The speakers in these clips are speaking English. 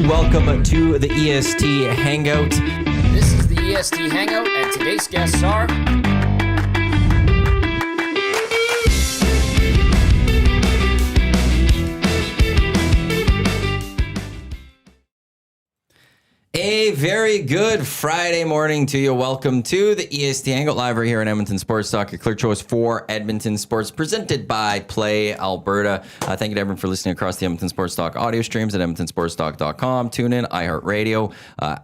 Welcome to the EST Hangout. This is the EST Hangout, and today's guests are... A very good Friday morning to you. Welcome to the EST Hangout live right here in Edmonton Sports Talk, your clear choice for Edmonton Sports, presented by Play Alberta. Thank you to everyone for listening across the Edmonton Sports Talk audio streams at edmontonsportstalk.com. Tune in, iHeartRadio,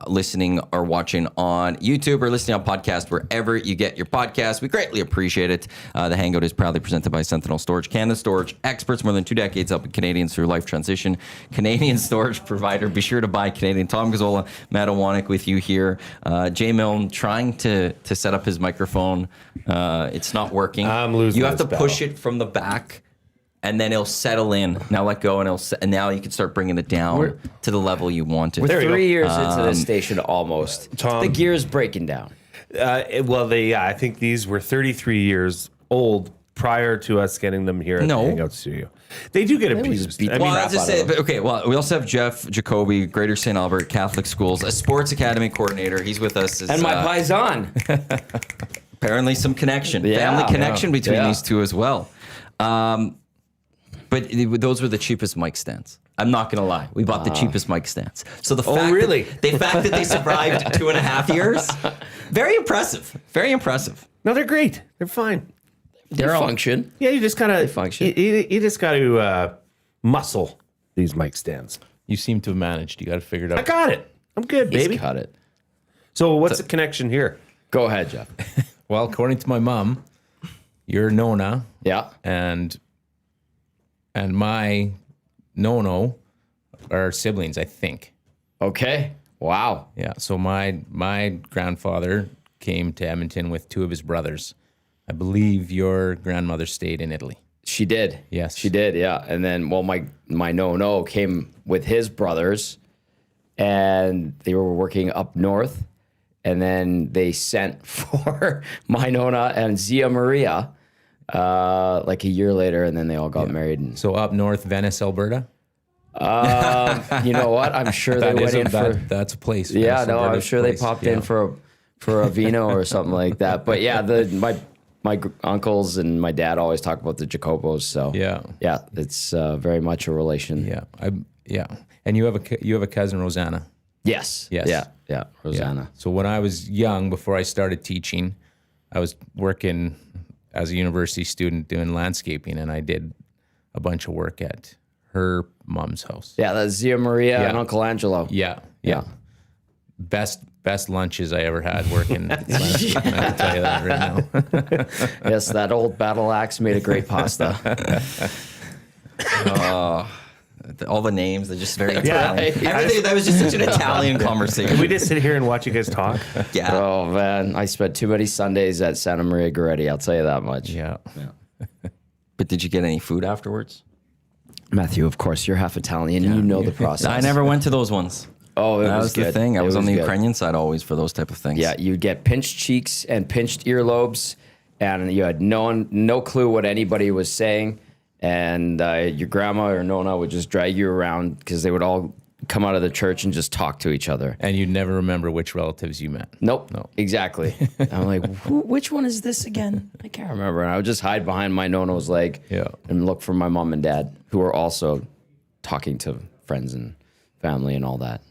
listening or watching on YouTube or listening on podcast wherever you get your podcast. We greatly appreciate it. The Hangout is proudly presented by Sentinel Storage, Canada Storage experts, more than 2 decades helping Canadians through life transition. Canadian storage provider. Be sure to buy Canadian. Tom Gazzol and Matt Iwanyk with you here. Jay Milne trying to set up his microphone. It's not working. I'm losing. You have to this push battle. it from the back, and then it'll settle in. Now let go, and now you can start bringing it down to the level you want it. We're There you 3 go. years into this station almost. Tom- the gear's breaking down. I think these were 33 years old prior to us getting them here at No. the Hangout studio. They do get was abused. beat- I mean, Well, I'll crap just out say, of them. okay, well, we also have Geoff Giacobbo, Greater St. Albert Catholic Schools, a sports academy coordinator. He's with us. And my paisan. Apparently some connection, Yeah. family connection between Yeah. these two as well. But those were the cheapest mic stands. I'm not going to lie. We bought the cheapest mic stands. So the fact really? the fact that they survived 2.5 years, very impressive. Very impressive. No, they're great. They're fine. They function. Yeah, you just gotta function. You just got to muscle these mic stands. You seem to have managed. You got to figure it out. I got it. I'm good, baby. He's cut it. So what's the connection here? Go ahead, Jeff. Well, according to my mom, you're Nona, Yeah. and my Nono are siblings, I think. Okay. Wow. Yeah. So my grandfather came to Edmonton with 2 of his brothers. I believe your grandmother stayed in Italy. She did. Yes. She did, yeah. And then, well, my no came with his brothers, and they were working up north. And then they sent for my Nona and Zia Maria like a year later, and then they all got married. And So up north, Venice, Alberta. you know what? I'm sure they went in for... That's a place. Yeah, Venice, no, I'm Alberta's sure a they place. popped Yeah. in for a vino or something like that. But yeah, my uncles and my dad always talk about the Giacobbos. So Yeah. it's very much a relation. Yeah. And you have a cousin, Rosanna. Yes. Yes. Yeah. Rosanna. So when I was young, before I started teaching, I was working as a university student doing landscaping, and I did a bunch of work at her mom's house. Yeah, that's Zia Maria Yeah. and Uncle Angelo. Yeah. Best lunches I ever had working. I can tell you that right now. Yes, that old battle axe made a great pasta. All the names, they're just very Yeah. Italian. Everything, that was just such an Italian conversation. Can we just sit here and watch you guys talk? Yeah. Oh man, I spent too many Sundays at Santa Maria Goretti. I'll tell you that much. Yeah. But did you get any food afterwards? Matthew, of course, you're half Italian. You know the process. I never went to those ones. Oh, That was the good. thing. I It was on the good. Ukrainian side always for those type of things. Yeah, you'd get pinched cheeks and pinched earlobes, and you had no clue what anybody was saying. And your grandma or Nona would just drag you around because they would all come out of the church and just talk to each other. And you'd never remember which relatives you met. Nope. No. Exactly. I'm like, which one is this again? I can't remember. And I would just hide behind my Nono's leg and look for my mom and dad, who were also talking to friends and family and all that.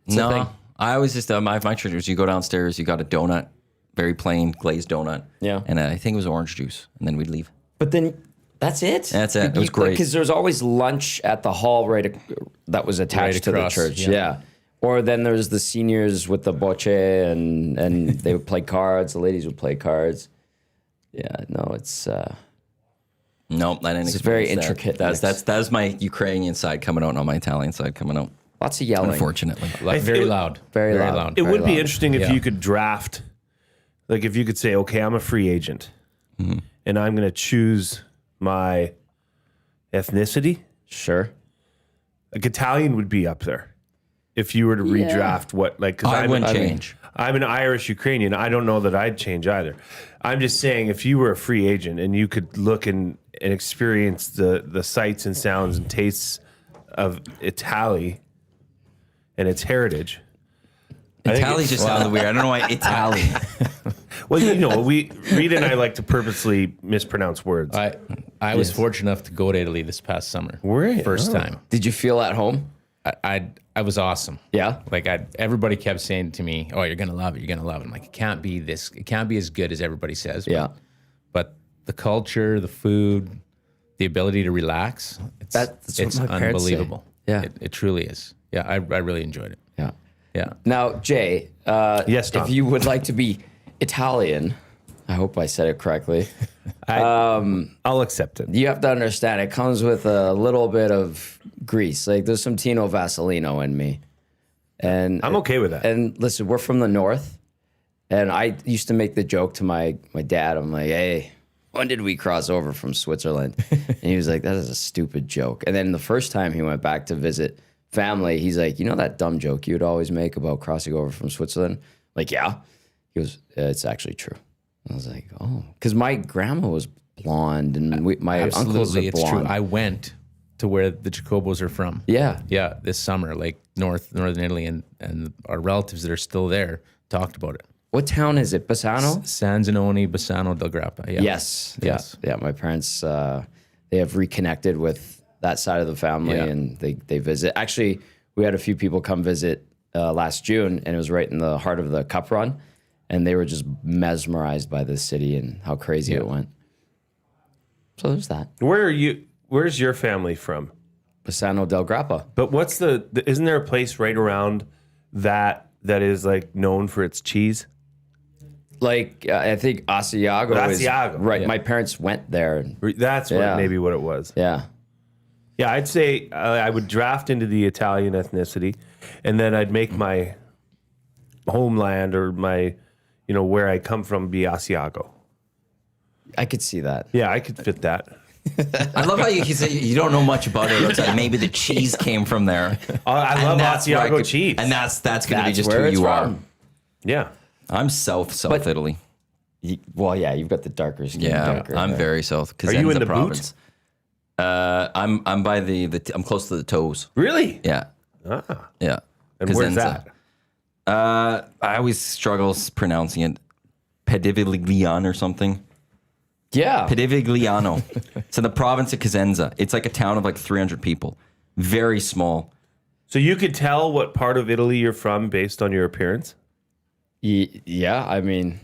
No, I always just, my church was you go downstairs, you got a donut, very plain glazed donut. Yeah. And I think it was orange juice. And then we'd leave. But then that's it. That's it. It was great. Because there's always lunch at the hall that was attached Right to the across, church. yeah. Yeah. Or then there's the seniors with the boche and they would play cards. The ladies would play cards. Yeah, no, it's... No, I didn't. It's very experience that. intricate. That's my Ukrainian side coming out, not my Italian side coming out. Lots of yelling. Unfortunately. Very loud. Very loud. It Very would be loud. interesting if Yeah. you could draft, like if you could say, okay, I'm a free agent, and I'm going to choose my ethnicity. Sure. Like Italian would be up there. If you were to redraft what, like, because I wouldn't change. I'm an Irish Ukrainian. I don't know that I'd change either. I'm just saying, if you were a free agent and you could look and experience the sights and sounds and tastes of Italy, and its heritage. Italy just sounded weird. I don't know why Italy. Well, you know, Rita and I like to purposely mispronounce words. I was fortunate enough to go to Italy this past summer. Were you? First time. Did you feel at home? I was awesome. Yeah. Like everybody kept saying to me, "Oh, you're gonna love it. You're gonna love it." I'm like, it can't be as good as everybody says. Yeah. But the culture, the food, the ability to relax, That's it's what my parents say. unbelievable. Yeah. It truly is. Yeah, I really enjoyed it. Yeah. Yeah. Now, Jay, Yes, Tom. if you would like to be Italian, I hope I said it correctly. I'll accept it. You have to understand it comes with a little bit of grease. Like there's some Tino Vasolino in me. And I'm okay with that. And listen, we're from the north. And I used to make the joke to my dad. I'm like, hey, when did we cross over from Switzerland? And he was like, that is a stupid joke. And then the first time he went back to visit family, he's like, you know that dumb joke you'd always make about crossing over from Switzerland? Like, yeah. He goes, it's actually true. I was like, oh, because my grandma was blonde and my uncles are Absolutely, it's blonde. true. I went to where the Giacobbos are from. Yeah. Yeah, this summer, like northern Italy, and our relatives that are still there talked about it. What town is it? Bassano? Sanzanoni, Bassano del Grappa. Yeah. Yes. Yes. Yeah. My parents, they have reconnected with that side of the family Yeah. and they visit. Actually, we had a few people come visit last June and it was right in the heart of the Cup Run. And they were just mesmerized by this city and how crazy it went. So there's that. Where's your family from? Bassano del Grappa. But what's isn't there a place right around that is like known for its cheese? Like, I think Asiago is... Asiago. Right. Yeah. My parents went there. That's maybe what it was. Yeah. Yeah, I'd say I would draft into the Italian ethnicity, and then I'd make my homeland or my, where I come from be Asiago. I could see that. Yeah, I could fit that. I love how you say you don't know much about it. It's like maybe the cheese came from there. I love that's where I Asiago could- cheese. And that's going to be That's just where who it's you from. are. Yeah. I'm South Italy. Well, yeah, you've got the darker skin. Yeah, darker I'm hair. very South. Are you in the province. I'm by I'm close to the toes. Really? Yeah, Ah. yeah. And where's Cosenza. that? I always struggle pronouncing it. Pedivigliano or something. Yeah. Pedivigliano. It's in the province of Cosenza. It's like a town of like 300 people. Very small. So you could tell what part of Italy you're from based on your appearance? Yeah, I mean,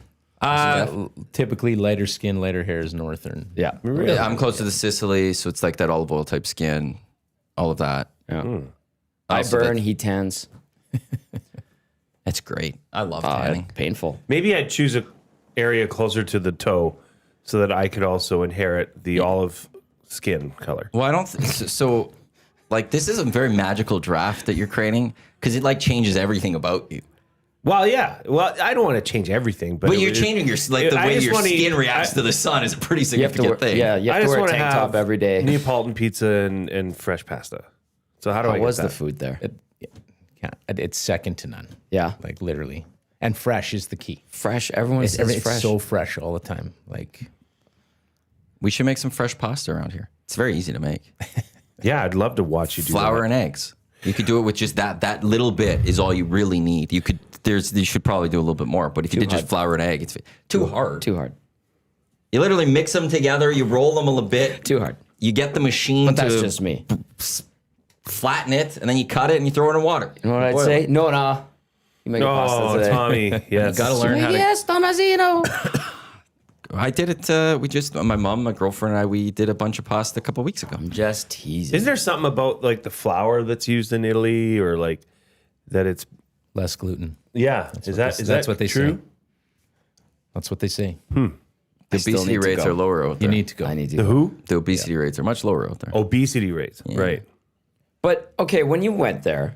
Typically, lighter skin, lighter hair is northern. yeah. Yeah, I'm close to the Sicily, so it's like that olive oil type skin, all of that. Yeah. I Also burn, that- he tans. It's great. I love tanning. Painful. Maybe I'd choose an area closer to the toe so that I could also inherit the olive skin color. Well, I don't. So, like, this is a very magical draft that you're creating because it like changes everything about you. Well, yeah. Well, I don't want to change everything, but But you're changing your the I way just your wanna skin eat- reacts to the sun is a pretty You have to significant wear, thing. yeah, you I have to just wear a want to tank have top every day. Neapolitan pizza and fresh pasta. So how do I How get was that? the food there? It's second to none. Yeah. Like literally. And fresh is the key. Fresh. Everyone says It's fresh. so fresh all the time. Like, We should make some fresh pasta around here. It's very easy to make. Yeah, I'd love to watch you do Flour that. and eggs. You could do it with just that little bit is all you really need. You should probably do a little bit more, but if you did just flour and egg, it's too hard. Too hard. You literally mix them together, you roll them a little bit. Too hard. You get the machine But that's to just me. flatten it, and then you cut it and you throw it in water. You know what I'd Boil say? it. No, nah. You make a pasta Oh, today. Tommy. Yes. Gotta learn how to. Yes, Tommasino. I did it. My mom, my girlfriend, and I, we did a bunch of pasta a couple weeks ago. I'm just teasing. Is there something about like the flour that's used in Italy or like that it's less gluten. yeah. That's what they true? say. That's what they say. The still obesity need to rates go. are lower out You there. need to go. I need to The go. who? The obesity rates are much lower out there. Obesity rates. Right. But okay, when you went there,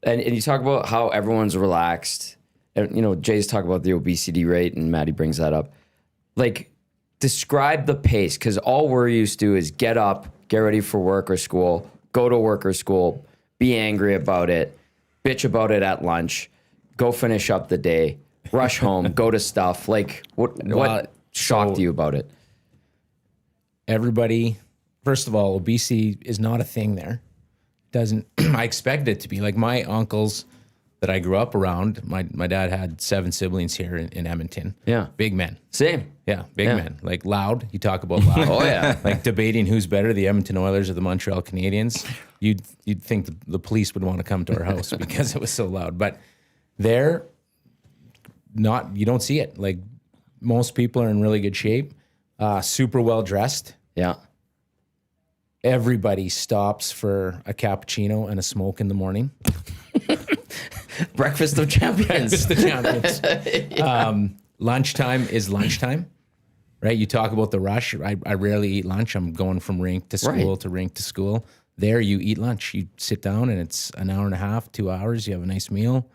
and you talk about how everyone's relaxed, and Jay's talk about the obesity rate, and Maddie brings that up. Like, describe the pace, because all we're used to is get up, get ready for work or school, go to work or school, be angry about it, bitch about it at lunch, go finish up the day, rush home, go to stuff. Like, what shocked you about it? Everybody, first of all, obesity is not a thing there. doesn't. I expected it to be like my uncles that I grew up around. My dad had 7 siblings here in Edmonton. Yeah. Big men. Same. Yeah, big men. Like loud. You talk about loud. Oh, yeah. Like debating who's better, the Edmonton Oilers or the Montreal Canadiens. You'd think the police would want to come to our house because it was so loud. But you don't see it. Like most people are in really good shape, super well dressed. Yeah. Everybody stops for a cappuccino and a smoke in the morning. Breakfast of champions. The champions. Lunchtime is lunchtime, right? You talk about the rush. I rarely eat lunch. I'm going from rink to school to rink to school. There, you eat lunch. You sit down, and it's an hour and a half, 2 hours. You have a nice meal,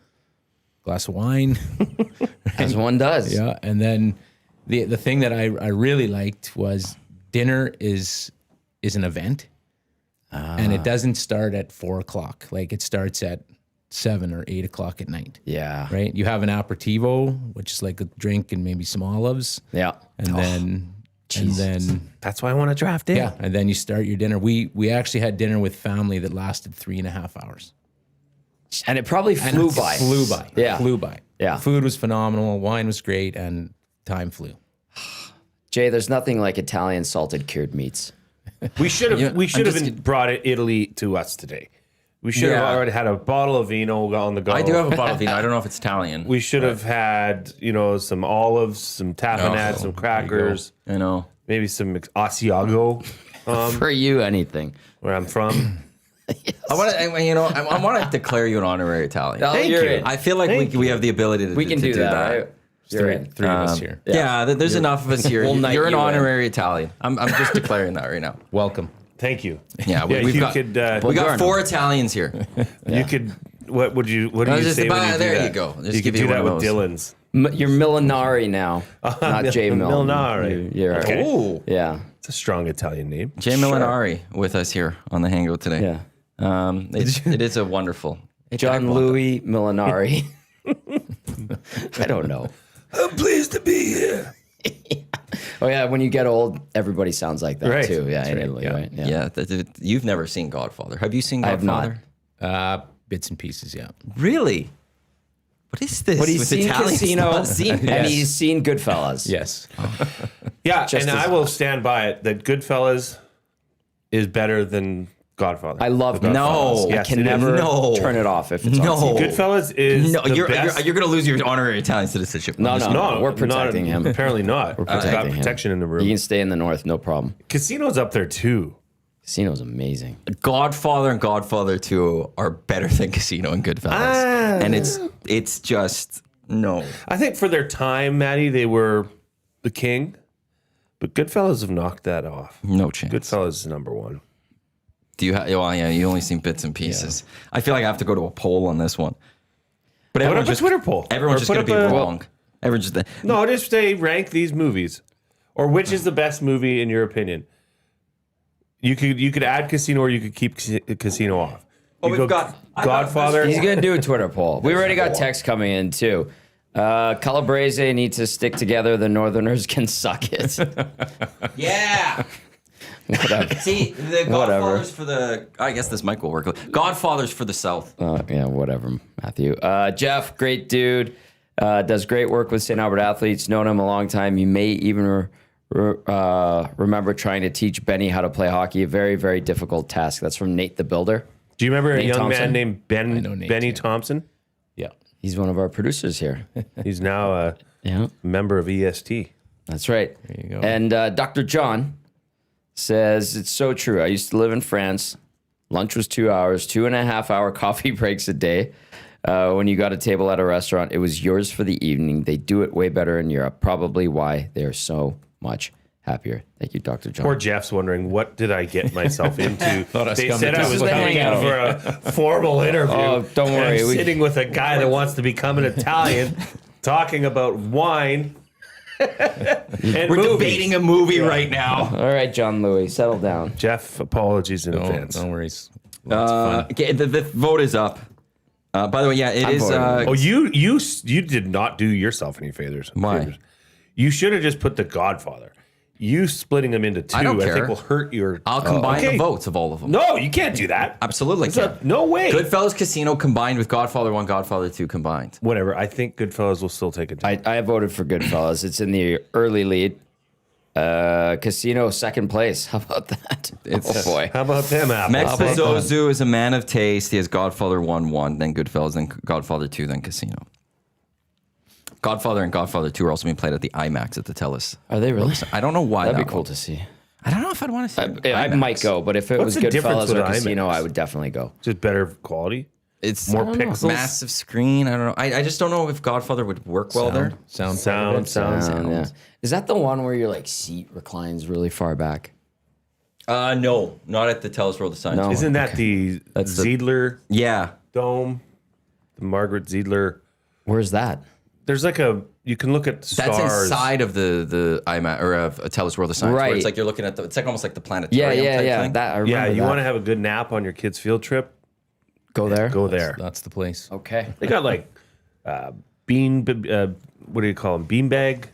glass of wine. As one does. Yeah, and then the thing that I really liked was dinner is an event, and it doesn't start at 4 o'clock. Like it starts at 7 or 8 o'clock at night. Yeah. Right. You have an aperitivo, which is like a drink and maybe some olives. Yeah. And then That's why I want to draft in. yeah, and then you start your dinner. We actually had dinner with family that lasted 3.5 hours. And it probably flew by. Flew by. Yeah. Flew by. Yeah. Food was phenomenal. Wine was great, and time flew. Jay, there's nothing like Italian salted cured meats. We should have just- brought Italy to us today. We should have Yeah. already had a bottle of vino on the go. I do have a bottle of vino. I don't know if it's Italian. We should have had, some olives, some tapenade, some crackers, I know. maybe some Asiago, For you, anything. where I'm from. I want to declare you an honorary Italian. Oh, you're in. I feel like we have the ability to We can do that. Right? You're in. Three of us here. Yeah, there's enough of us here. We'll night You're an you in. honorary Italian. I'm just declaring that right now. Welcome. Thank you. Yeah, we've you got could. we got Buongiorno. 4 Italians here. You could. What would you? What do I was you just say when about- you do there that? you go. Just you give could you do one that of with those. Dylan's. You're Millinari now, not Jay Milne. Millinari. You're right. Okay. Ooh, Yeah. It's a strong Italian name. Jay Milne with us here on the Hangout today. Yeah. It is a wonderful. John Louis Millinari. I don't know. I'm pleased to be here. Oh yeah, when you get old, everybody sounds like that Right. too. Yeah, in right. Italy, Yeah. right? Yeah, you've never seen Godfather. Have you seen I have not. Godfather? Bits and pieces, yeah. Really? What is this? But he's with seen Italians Casino, not seeing and this? he's seen Goodfellas. Yes. Yeah, Just and as- I will stand by it that Goodfellas is better than Godfather. I love The Goodfellas. No. Yes, I can it is. never No. turn it off if it's No. on TV. Goodfellas is No, the you're best. going to lose your honorary Italian citizenship. No, no, No, we're protecting him. Apparently not. We're protecting got him. protection in the You room. can stay in the north, no problem. Casino's up there too. Casino's amazing. Godfather and Godfather 2 are better than Casino and Goodfellas. And it's just no. I think for their time, Maddie, they were the king. But Goodfellas have knocked that off. No chance. Goodfellas is number one. Do you well, yeah, you only seen bits and pieces. I feel like I have to go to a poll on this one. But Put everyone's up a just Twitter poll. Everyone's Or just put going to up be a- wrong. Everyone's just No, just say rank these movies. Or which is the best movie in your opinion? You could add Casino or you could keep Casino off. Oh, You we've go got- I got Godfather. He's gonna do a Twitter poll. We already got text coming in too. Calabrese needs to stick together. The Northerners can suck it. Yeah. Whatever. See, the Godfathers for the I guess this mic will work. Godfathers for the South. Yeah, whatever, Matthew. Jeff, great dude. Does great work with St. Albert athletes. Known him a long time. You may even remember trying to teach Benny how to play hockey. A very, very difficult task. That's from Nate the Builder. Do you remember Nate a young Thompson? man named know Nate, Benny yeah. Thompson? Yeah. He's one of our producers here. He's now a Yeah, member of EST. that's right. There you go. And Dr. John says, it's so true. I used to live in France. Lunch was 2 hours, 2.5 hour coffee breaks a day. When you got a table at a restaurant, it was yours for the evening. They do it way better in Europe. Probably why they're so much happier. Thank you, Dr. John. Poor Jeff's wondering, what did I get myself into? us They coming said to I this was is the coming in hangout. for a formal interview. Oh, don't and worry. I'm We- sitting with a guy that wants to become an Italian, talking about wine and We're movies. debating a movie right now. All right, John Louis, settle down. Jeff, apologies in advance. No worries. Lots of fun. Okay, the vote is up. By the way, yeah, it I'm is. voting. Oh, you did not do yourself any favors. Why? favors. You should have just put The Godfather. you splitting them into two, I don't care. think will hurt your. I'll combine okay. the votes of all of them. No, you can't do that. Absolutely can. No way. Goodfellas Casino combined with Godfather 1, Godfather 2 combined. Whatever. I think Goodfellas will still take it. I voted for Goodfellas. It's in the early lead. Casino second place. How about that? Oh boy. How about them apples? Max How about Pizzozu is a man of taste. He has Godfather 1, then Goodfellas, then Godfather 2, then Casino. Godfather and Godfather 2 are also being played at the IMAX at the TELUS. Are they really? I don't know why. That'd that be cool one. to see. I don't know if I'd want to see it. I IMAX. might go, but if it What's was the difference Goodfellas or with Casino, IMAX? I would definitely go. just better quality? It's More I don't know, pixels? massive screen. I don't know. I just don't know if Godfather would work well there. Sound. Yeah. Is that the one where your like seat reclines really far back? No, not at the TELUS World of Science. No. Isn't that the Ziedler Yeah. Dome? The Margaret Ziedler. Where's that? There's like you can look at stars. That's inside of the IMAX or of a TELUS World of Science. Where Right. it's like you're looking at it's like almost like the planetarium type thing. That I remember. Yeah, you that. want to have a good nap on your kid's field trip? go there? Go there. That's the place. Okay. They got like what do you call them? Beanbag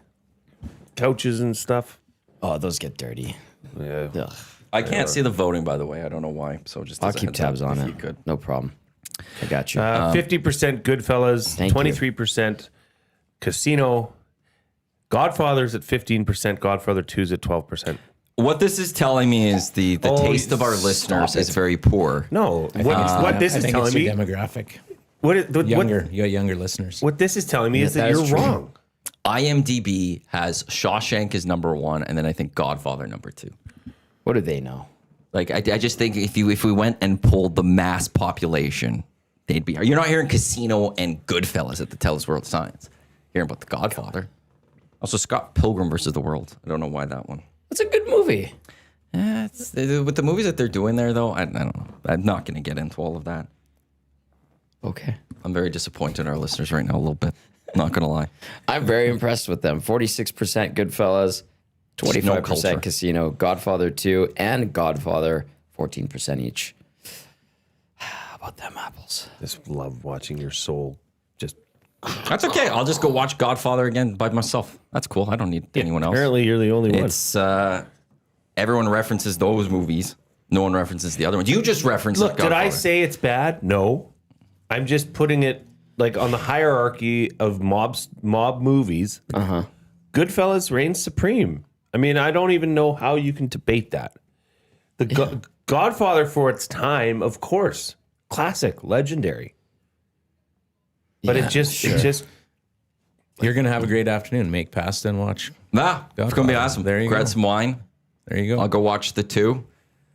couches and stuff. Oh, those get dirty. Yeah. Ugh. I can't see the voting, by the way. I don't know why. So just I'll as a keep heads tabs up, on if it. you could. No problem. I got you. 50% Goodfellas, Thank you. 23% Casino. Godfather's at 15%. Godfather 2's at 12%. What this is telling me is the Oh, taste of our stop listeners is it. very poor. No, what this I is think telling it's me, your demographic. what You got younger listeners. this is telling me is that that is you're true. wrong. IMDb has Shawshank as number 1, and then I think Godfather number 2. What do they know? Like I just think if we went and pulled the mass population, they'd be. You're not hearing Casino and Goodfellas at the TELUS World of Science. You're hearing about the Godfather. Also, Scott Pilgrim versus the World. I don't know why that one. It's a good movie. Yeah, with the movies that they're doing there, though, I don't know. I'm not going to get into all of that. Okay. I'm very disappointed in our listeners right now, a little bit. Not going to lie. I'm very impressed with them. 46% Goodfellas, no 25% culture. Casino, Godfather 2, and Godfather, 14% each. How about them apples? Just love watching your soul just. That's okay. I'll just go watch Godfather again by myself. That's cool. I don't need anyone else. Apparently, you're the only one. It's everyone references those movies. No one references the other ones. You just referenced Look, did I Godfather. say it's bad? No. I'm just putting it like on the hierarchy of mob movies. Goodfellas reigns supreme. I mean, I don't even know how you can debate that. The Godfather for its time, of course, classic, legendary. But Yeah, it just You're gonna have a great afternoon. Make pasta and watch. Nah, it's going to be awesome. There you Grab go. some wine. There you go. I'll go watch the 2.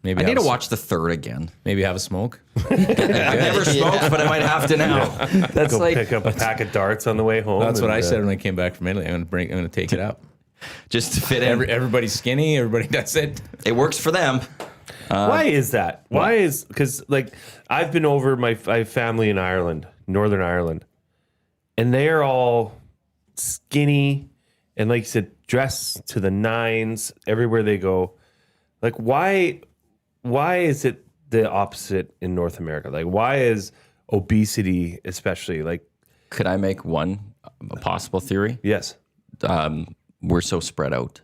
Maybe I need have to a- watch the 3rd again. Maybe have a smoke. I've never smoked, but I might have to now. That's go like, pick up a pack of darts on the way home. That's what and, I said when I came back from Italy. I'm gonna take it up. Just to fit in. Everybody's skinny. Everybody does it. It works for them. Why is that? Why is because like I've been over my family in Ireland, Northern Ireland, and they are all skinny and like you said, dressed to the nines everywhere they go. Like why is it the opposite in North America? Like why is obesity especially like? Could I make one a possible theory? Yes. We're so spread out.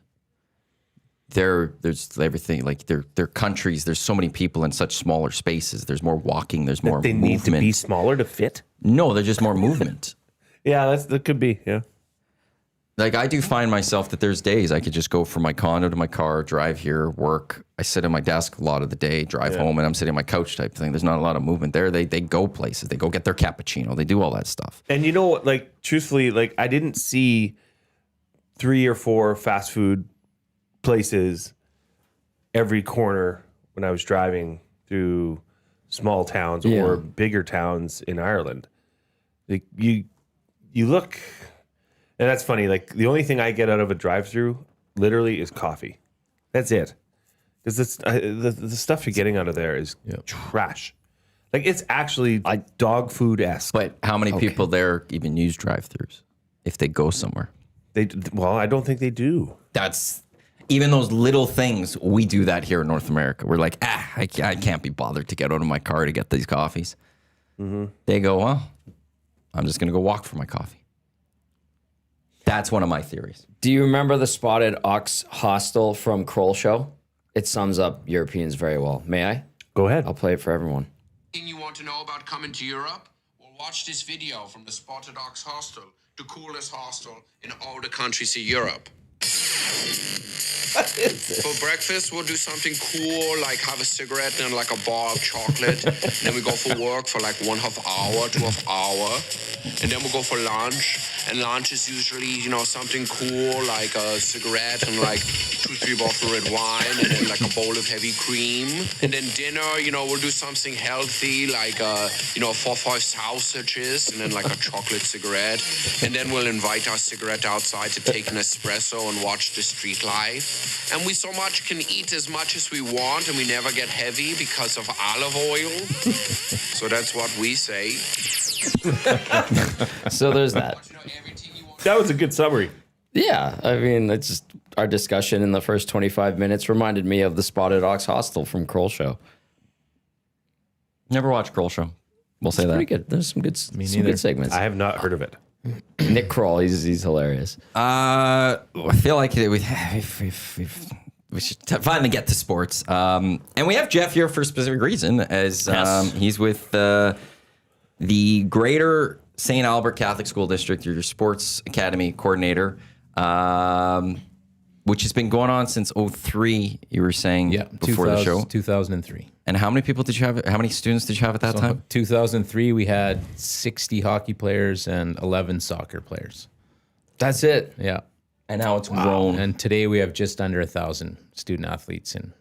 There's everything like they're countries. There's so many people in such smaller spaces. There's more walking. There's more They movement. need to be smaller to fit. No, there's just more movement. Yeah, that could be. Yeah. Like I do find myself that there's days I could just go from my condo to my car, drive here, work. I sit at my desk a lot of the day, drive home, and I'm sitting on my couch type thing. There's not a lot of movement there. They go places. They go get their cappuccino. They do all that stuff. And you know what? Like truthfully, like I didn't see 3 or 4 fast food places every corner when I was driving through small towns or bigger towns in Ireland. Like you look, and that's funny. Like the only thing I get out of a drive-through literally is coffee. That's it. Because the stuff you're getting out of there is trash. Like it's actually dog food esque. But how many people there even use drive-throughs if they go somewhere? I don't think they do. That's even those little things. We do that here in North America. We're like, I can't be bothered to get out of my car to get these coffees. They go, well, I'm just going to go walk for my coffee. That's one of my theories. Do you remember the spotted ox hostel from Kroll Show? It sums up Europeans very well. May I? Go ahead. I'll play it for everyone. Thing you want to know about coming to Europe? Well, watch this video from the Spotted Ox Hostel, the coolest hostel in all the countries of Europe. For breakfast, we'll do something cool, like have a cigarette and like a bar of chocolate. Then we go for work for like 1/2 hour, 2 hour. And then we'll go for lunch. And lunch is usually, something cool, like a cigarette and like 2-3 bottles of red wine. And then like a bowl of heavy cream. And then dinner, we'll do something healthy, like, 4-5 sausages. And then like a chocolate cigarette. And then we'll invite our cigarette outside to take an espresso and watch the street life. And we so much can eat as much as we want, and we never get heavy because of olive oil. So that's what we say. So there's that. That was a good summary. Yeah, I mean, it's just our discussion in the first 25 minutes reminded me of the Spotted Ox Hostel from Kroll Show. Never watched Kroll Show. We'll say that. Pretty good. There's some good segments. I have not heard of it. Nick Kroll, he's hilarious. I feel like we should finally get to sports. And we have Geoff here for a specific reason, as he's with the Greater St. Albert Catholic School District, your sports academy coordinator, which has been going on since 2003, you were saying before the show. 2003. And how many people did you have? How many students did you have at that time? 2003, we had 60 hockey players and 11 soccer players. That's it. Yeah. And now it's grown. And today we have just under 1,000 student athletes in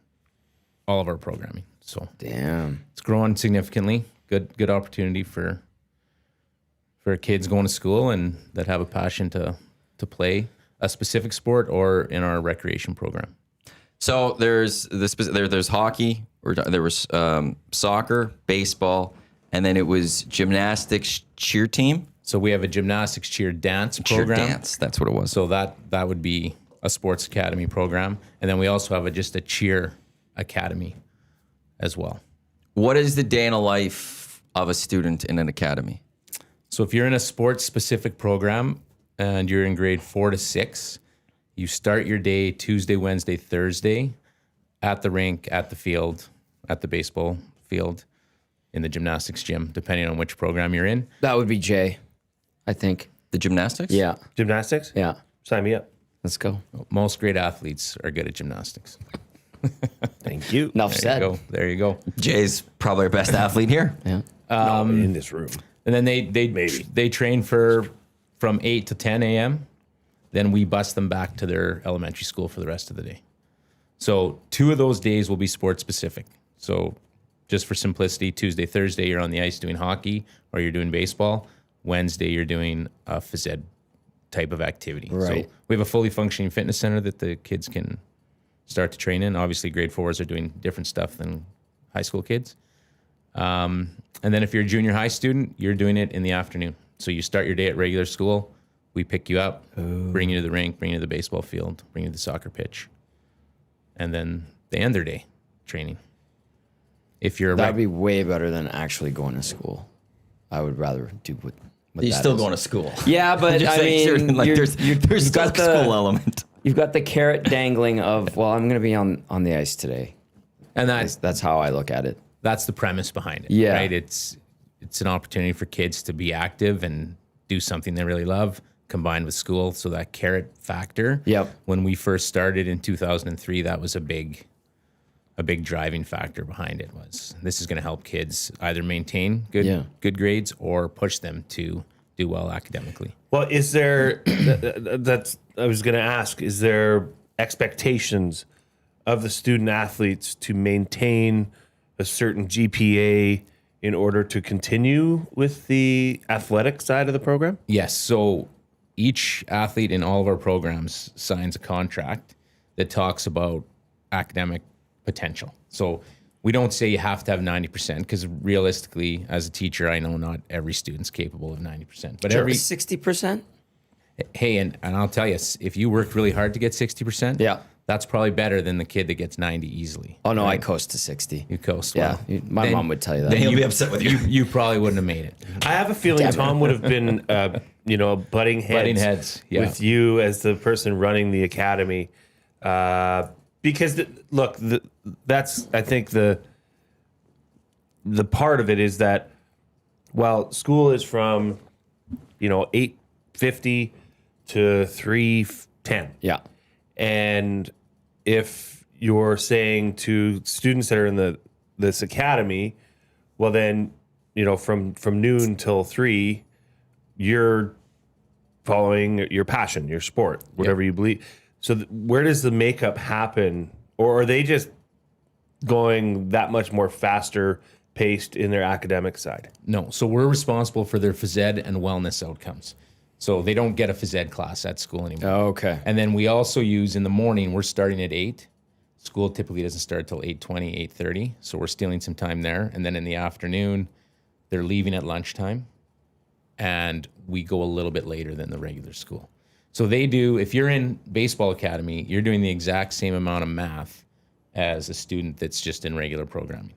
all of our programming. So Damn. it's growing significantly. Good opportunity for kids going to school and that have a passion to play a specific sport or in our recreation program. So there's there's hockey, or there was soccer, baseball, and then it was gymnastics cheer team. So we have a gymnastics cheer dance program. Cheer dance, that's what it was. So that would be a sports academy program. And then we also have just a cheer academy as well. What is the day in the life of a student in an academy? So if you're in a sports specific program and you're in grade 4 to 6, you start your day Tuesday, Wednesday, Thursday at the rink, at the field, at the baseball field, in the gymnastics gym, depending on which program you're in. That would be Jay, I think. The gymnastics? Yeah. Gymnastics? Yeah. Sign me up. Let's go. Most great athletes are good at gymnastics. Thank you. Enough said. There you go. Jay's probably our best athlete here. Yeah. In this room. And then they train from 8 to 10 a.m. Then we bus them back to their elementary school for the rest of the day. So 2 of those days will be sports specific. So just for simplicity, Tuesday, Thursday, you're on the ice doing hockey or you're doing baseball. Wednesday, you're doing a phys ed type of activity. Right. So we have a fully functioning fitness center that the kids can start to train in. Obviously, grade 4s are doing different stuff than high school kids. And then if you're a junior high student, you're doing it in the afternoon. So you start your day at regular school. We pick you up, bring you to the rink, bring you to the baseball field, bring you to the soccer pitch. And then they end their day training. If you're That'd be way better than actually going to school. I would rather do what You're that still is. going to school. Yeah, but Just I saying, mean, like, there's you've still got a school element. You've got the carrot dangling of, well, I'm going to be on the ice today. and That's how I look at it. that's the premise behind it. Yeah. Right. It's an opportunity for kids to be active and do something they really love combined with school. So that carrot factor. Yep. When we first started in 2003, that was a big driving factor behind it. Was this is going to help kids either maintain good grades or push them to do well academically. Well, is there, I was going to ask, is there expectations of the student athletes to maintain a certain GPA in order to continue with the athletic side of the program? Yes. So each athlete in all of our programs signs a contract that talks about academic potential. So we don't say you have to have 90% because realistically, as a teacher, I know not every student's capable of 90%. But Sure. 60%? Hey, and I'll tell you, if you worked really hard to get 60%, Yeah. that's probably better than the kid that gets 90 easily. Oh no, I coast to 60. You coast. Yeah, Well, my mom would tell you that. He'll be upset with you. You probably wouldn't have made it. I have a feeling Tom would have been, butting heads, yeah. with you as the person running the academy, because that's I think the part of it is that while school is from 8:50 to 3:10, Yeah. and if you're saying to students that are in this academy, well then, from noon till 3, you're following your passion, your sport, whatever you believe. So where does the makeup happen? Or are they just going that much more faster paced in their academic side? No. So we're responsible for their phys ed and wellness outcomes. So they don't get a phys ed class at school anymore. Oh, okay. And then we also use in the morning, we're starting at 8. School typically doesn't start till 8:20, 8:30. So we're stealing some time there. And then in the afternoon, they're leaving at lunchtime. And we go a little bit later than the regular school. So they do, if you're in baseball academy, you're doing the exact same amount of math as a student that's just in regular programming.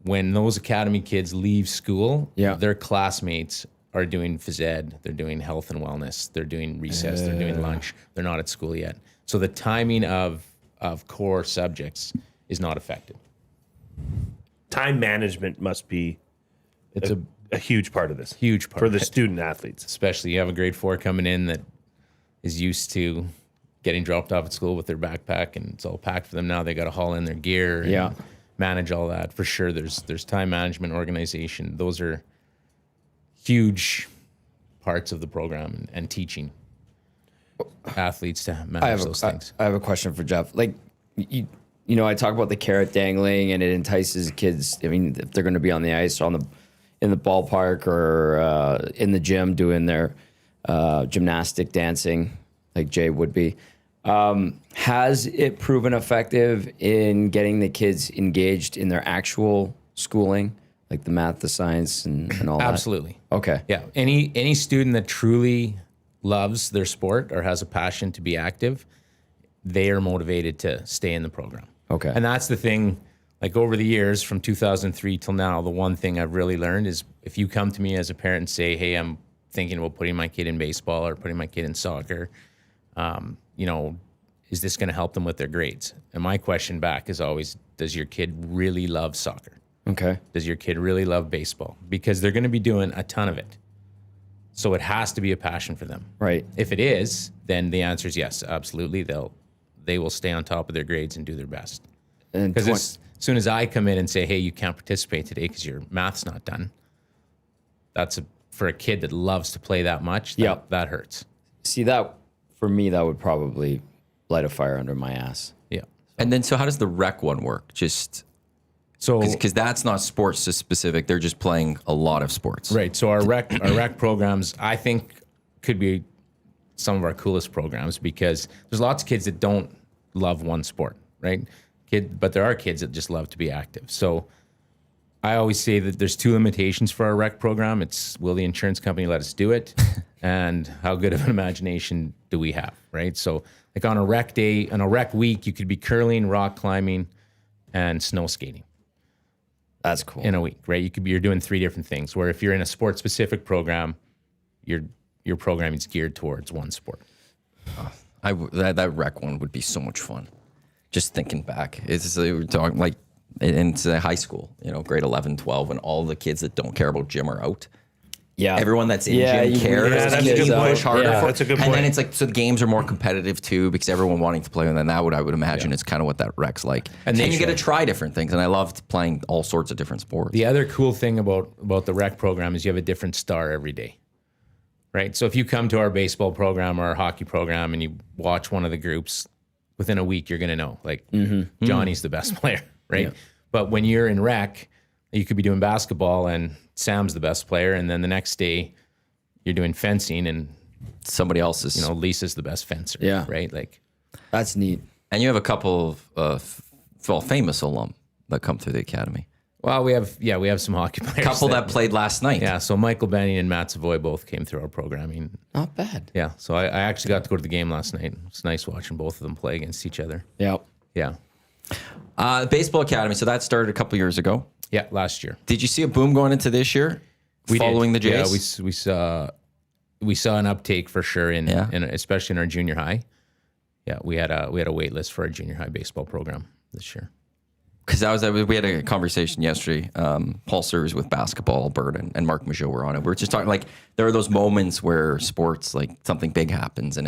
When those academy kids leave school, their classmates are doing phys ed, they're doing health and wellness, they're doing recess, they're doing lunch, they're not at school yet. So the timing of core subjects is not affected. Time management must be It's a huge part of this. huge part for of the it. student athletes. Especially you have a grade 4 coming in that is used to getting dropped off at school with their backpack and it's all packed for them now. They got to haul in their gear and manage all that. For sure, there's time management, organization. Those are huge parts of the program and teaching athletes to manage those things. I have a question for Geoff. Like, I talk about the carrot dangling and it entices kids. I mean, if they're going to be on the ice or in the ballpark or in the gym doing their gymnastic dancing, like Jay would be. Has it proven effective in getting the kids engaged in their actual schooling, like the math, the science, and all that? Absolutely. Okay. Yeah. Any student that truly loves their sport or has a passion to be active, they are motivated to stay in the program. Okay. And that's the thing, like over the years from 2003 till now, the one thing I've really learned is if you come to me as a parent and say, hey, I'm thinking about putting my kid in baseball or putting my kid in soccer, is this going to help them with their grades? And my question back is always, does your kid really love soccer? Okay. Does your kid really love baseball? Because they're going to be doing a ton of it. So it has to be a passion for them. Right. If it is, then the answer is yes, absolutely. They will stay on top of their grades and do their best. And Because as soon as I come in and say, hey, you can't participate today because your math's not done, for a kid that loves to play that much, that hurts. see that for me, that would probably light a fire under my ass. Yeah. And then, so how does the rec one work? Just So because that's not sports specific, they're just playing a lot of sports. right. So our rec programs, I think, could be some of our coolest programs because there's lots of kids that don't love one sport, right? But there are kids that just love to be active. So I always say that there's 2 limitations for our rec program. It's will the insurance company let us do it, and how good of an imagination do we have, right? So like on a rec day, on a rec week, you could be curling, rock climbing, and snow skating. That's cool. In a week, right? You're doing 3 different things. Where if you're in a sport specific program, your programming is geared towards one sport. That rec one would be so much fun. Just thinking back, we're talking like into high school, grade 11, 12, when all the kids that don't care about gym are out. Yeah. Everyone that's in gym cares. that's a You good point. push harder. Yeah, for that's it. a good And then point. it's like, so the games are more competitive too, because everyone wanting to play. And then I would imagine it's kind of what that rec's like. And then you get to try different things. And I loved playing all sorts of different sports. The other cool thing about the rec program is you have a different star every day, right? So if you come to our baseball program or our hockey program and you watch one of the groups, within a week you're going to know, like Johnny's the best player, right? Yeah. But when you're in rec, you could be doing basketball and Sam's the best player, and then the next day you're doing fencing and somebody else is, Lisa's the best fencer, right? Like that's neat. And you have a couple of famous alum that come through the academy. Well, we have some hockey players. Couple that played last night. Yeah, so Michael Benny and Matt Savoy both came through our programming. Not bad. Yeah, so I actually got to go to the game last night. It's nice watching both of them play against each other. Yep. Yeah. Baseball Academy. So that started a couple years ago. Yeah, last year. Did you see a boom going into this year? Following the Jays? Yeah, we saw an uptake for sure in especially in our junior high. Yeah, we had a wait list for our junior high baseball program this year. Because we had a conversation yesterday. Paul Serves with Basketball Alberta and Mark Majot were on it. We were just talking like there are those moments where sports, like something big happens, and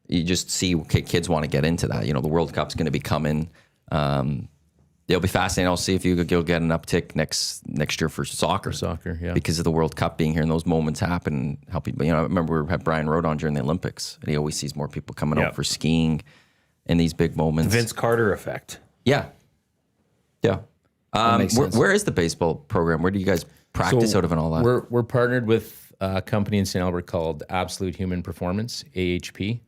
you just see kids want to get into that. You know, the World Cup's going to be coming. It'll be fascinating. I'll see if you'll get an uptick next year for soccer. Yeah. Because of the World Cup being here and those moments happen and how people. You know, I remember we had Brian Road on during the Olympics, and he always sees more people coming out for skiing in these big moments. The Vince Carter effect. Yeah. Yeah. Where is the baseball program? Where do you guys practice out of and all that? We're partnered with a company in St. Albert called Absolute Human Performance, AHP.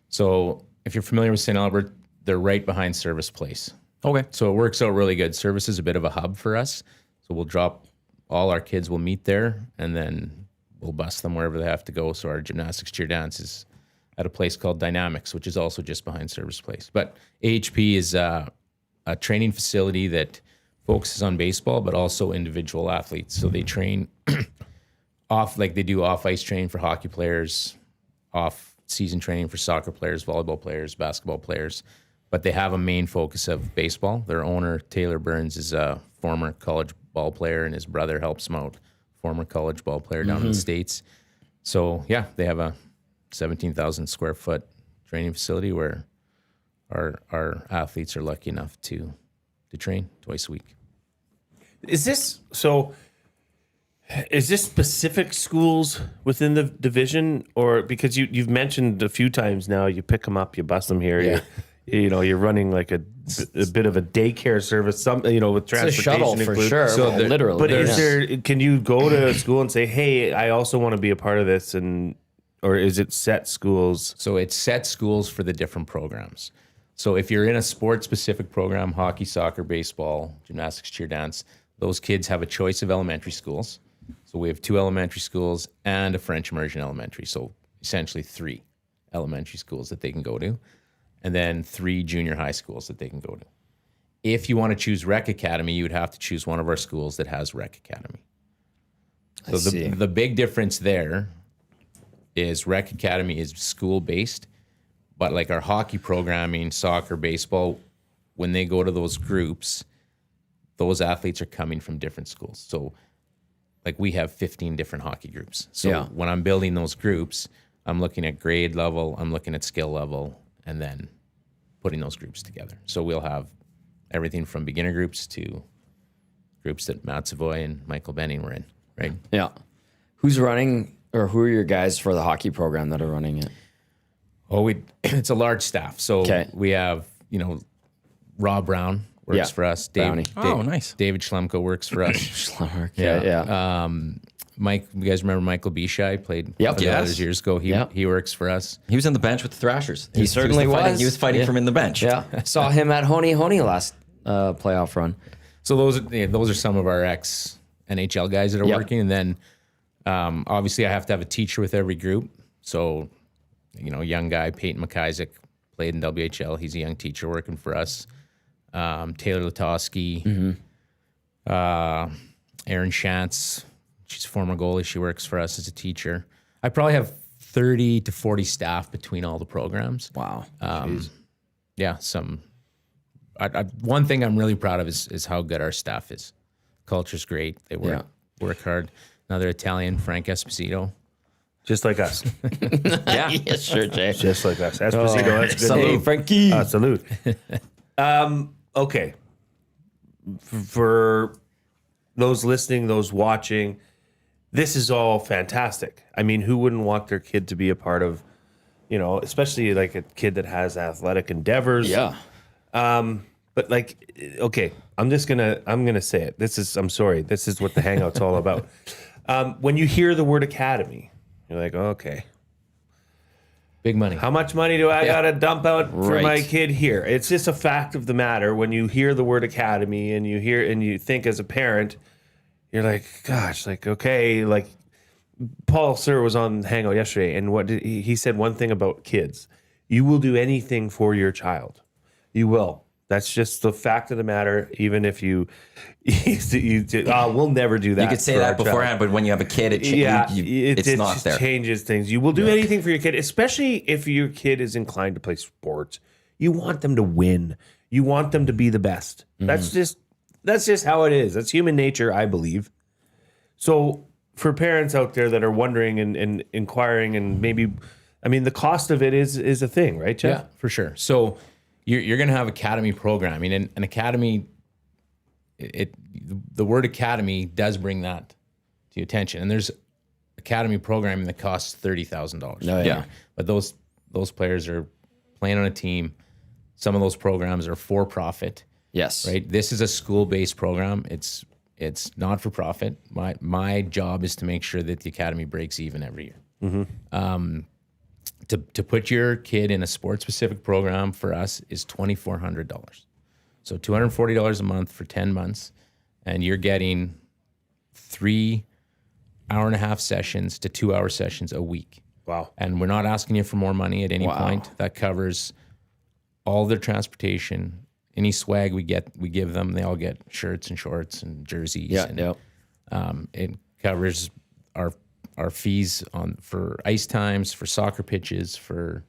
So if you're familiar with St. Albert, they're right behind Service Place. Okay. So it works out really good. Service is a bit of a hub for us. So we'll drop all our kids will meet there, and then we'll bus them wherever they have to go. So our gymnastics, cheer dance is at a place called Dynamics, which is also just behind Service Place. But AHP is a training facility that focuses on baseball, but also individual athletes. So they train they do off-ice training for hockey players, off-season training for soccer players, volleyball players, basketball players. But they have a main focus of baseball. Their owner, Taylor Burns, is a former college ball player, and his brother helps him out, former college ball player down in the States. So, yeah, they have a 17,000 square foot training facility where our athletes are lucky enough to train twice a week. Is this specific schools within the division, or because you've mentioned a few times now, you pick them up, you bus them here, you're running like a bit of a daycare service, with transportation. It's a shuttle for sure. So literally. But can you go to a school and say, hey, I also want to be a part of this, or is it set schools? So it's set schools for the different programs. So if you're in a sport-specific program, hockey, soccer, baseball, gymnastics, cheer dance, those kids have a choice of elementary schools. So we have 2 elementary schools and a French immersion elementary. So essentially 3 elementary schools that they can go to, and then 3 junior high schools that they can go to. If you want to choose Rec Academy, you would have to choose one of our schools that has Rec Academy. So the big difference there is Rec Academy is school-based, but like our hockey programming, soccer, baseball, when they go to those groups, those athletes are coming from different schools. So like we have 15 different hockey groups. So when I'm building those groups, I'm looking at grade level, I'm looking at skill level, and then putting those groups together. So we'll have everything from beginner groups to groups that Matt Savoy and Michael Benning were in, right? Yeah. Who's running, or who are your guys for the hockey program that are running it? Oh, it's a large staff. So we have, Rob Brown works for us. Nice. David Schlemko works for us. Schlemmer. Yeah. Mike, you guys remember Michael Bishai played others years ago? He works for us. He was on the bench with the Thrashers. He certainly was. He was fighting from in the bench. Yeah. Saw him at Honey last playoff run. So those are some of our ex-NHL guys that are working. And then obviously I have to have a teacher with every group. So, young guy, Peyton McIsaac, played in WHL. He's a young teacher working for us. Taylor Latosky, Erin Shantz, she's a former goalie. She works for us as a teacher. I probably have 30 to 40 staff between all the programs. Wow. One thing I'm really proud of is how good our staff is. Culture's great. They work hard. Another Italian, Frank Esposito. Just like us. Yeah. Yes, sure, Jay. Just like us. Esposito, that's good. Salute, Frankie. Salute. Okay. For those listening, those watching, this is all fantastic. I mean, who wouldn't want their kid to be a part of, especially like a kid that has athletic endeavors. Yeah. But okay, I'm gonna say it. I'm sorry. This is what the Hangout's all about. When you hear the word academy, you're like, okay. Big money. How much money do I gotta dump out for Right. my kid here? It's just a fact of the matter. When you hear the word academy and you think as a parent, you're like, gosh, like, okay, like Paul Sir was on Hangout yesterday, and what did he said one thing about kids. You will do anything for your child. You will. That's just the fact of the matter. Even if we'll never do that. You could say for that our child. beforehand, but when you have a kid, it's not there. Changes things. You will do anything for your kid, especially if your kid is inclined to play sports. You want them to win. You want them to be the best. That's just how it is. That's human nature, I believe. So for parents out there that are wondering and inquiring, and maybe, I mean, the cost of it is a thing, right, Jeff? Yeah, for sure. So you're going to have academy programming, and an academy, the word academy does bring that to your attention. And there's academy programming that costs $30,000. Oh, yeah. But those players are playing on a team. Some of those programs are for profit. Yes. Right. This is a school-based program. It's not for profit. My job is to make sure that the academy breaks even every year. To put your kid in a sports-specific program for us is $2,400. So $240 a month for 10 months, and you're getting 3 hour-and-a-half sessions to 2 hour sessions a week. Wow. And we're not asking you for more money at any point. That covers all their transportation, any swag we give them. They all get shirts and shorts and jerseys. Yeah. It covers our fees for ice times, for soccer pitches, for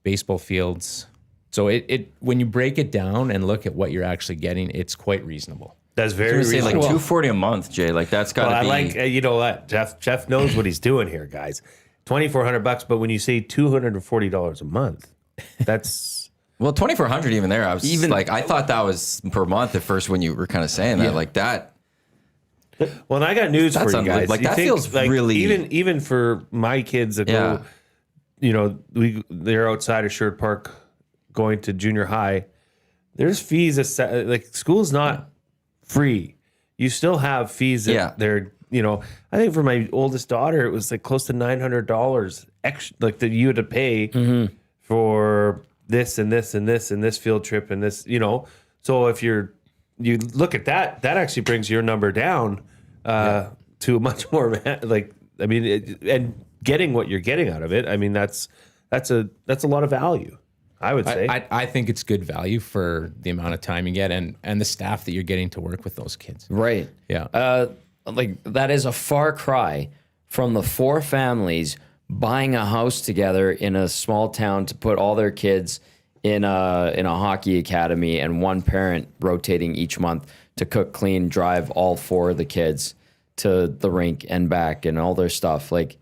baseball fields. So it when you break it down and look at what you're actually getting, it's quite reasonable. That's I very was gonna say reasonable. like $240 a month, Jay. Like that's got to Well, be. I like, you know what, Jeff knows what he's doing here, guys. $2,400, but when you say $240 a month, that's Well, 2,400 even there. I was like, I thought that was per month at first when you were kind of saying that, like that. well. And I got news for That's you guys. unbelievable. Like, You that feels really- even for my kids that Yeah. go, you know, they're outside of Sherwood Park going to junior high. There's fees like school's not free. You still have fees that they're, you know, I think for my oldest daughter, it was like close to $900 extra, like that you had to pay for this and this and this and this field trip and this, you know. So if you look at that actually brings your number down to a much more like, I mean, and getting what you're getting out of it. I mean, that's a lot of value, I would say. I think it's good value for the amount of time you get and the staff that you're getting to work with those kids. Right. Yeah. Like that is a far cry from the 4 families buying a house together in a small town to put all their kids in a hockey academy, and one parent rotating each month to cook, clean, drive all 4 of the kids to the rink and back and all their stuff. Like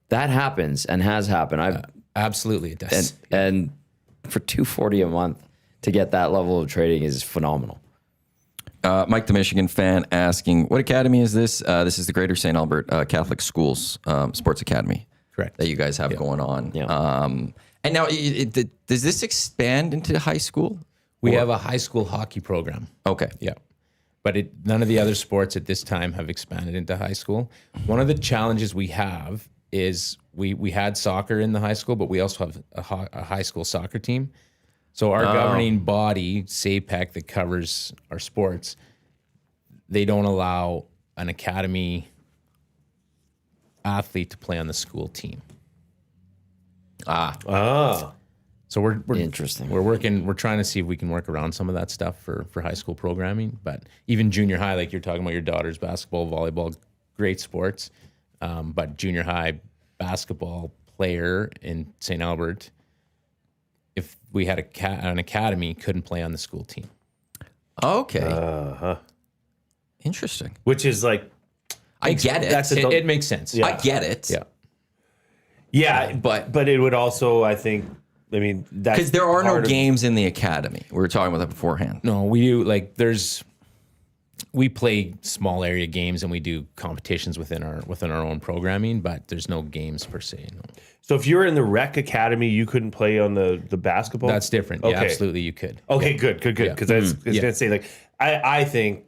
that happens and has happened. Absolutely, it does. And for $240 a month to get that level of trading is phenomenal. Mike, the Michigan fan, asking, what academy is this? This is the Greater St. Albert Catholic Schools Sports Academy. Correct. That you guys have going on. Yeah. And now, does this expand into high school? We have a high school hockey program. Okay. Yeah. But none of the other sports at this time have expanded into high school. One of the challenges we have is we had soccer in the high school, but we also have a high school soccer team. So our governing body, SAPEC, that covers our sports, they don't allow an academy athlete to play on the school team. So we're Interesting. We're trying to see if we can work around some of that stuff for high school programming. But even junior high, like you're talking about your daughter's basketball, volleyball, great sports. But junior high basketball player in St. Albert, if we had an academy, couldn't play on the school team. Okay. Interesting. Which is like, I get it. It makes sense. I get it. Yeah. yeah, but it would also, I think, I mean, that's Because there are no part of- games in the academy. We were talking about that beforehand. No, we do we play small area games and we do competitions within our own programming, but there's no games per se. No. So if you were in the rec academy, you couldn't play on the basketball? That's different. Yeah, Okay. absolutely, you could. Okay, good. Because I was Yeah. going to say, like, I think,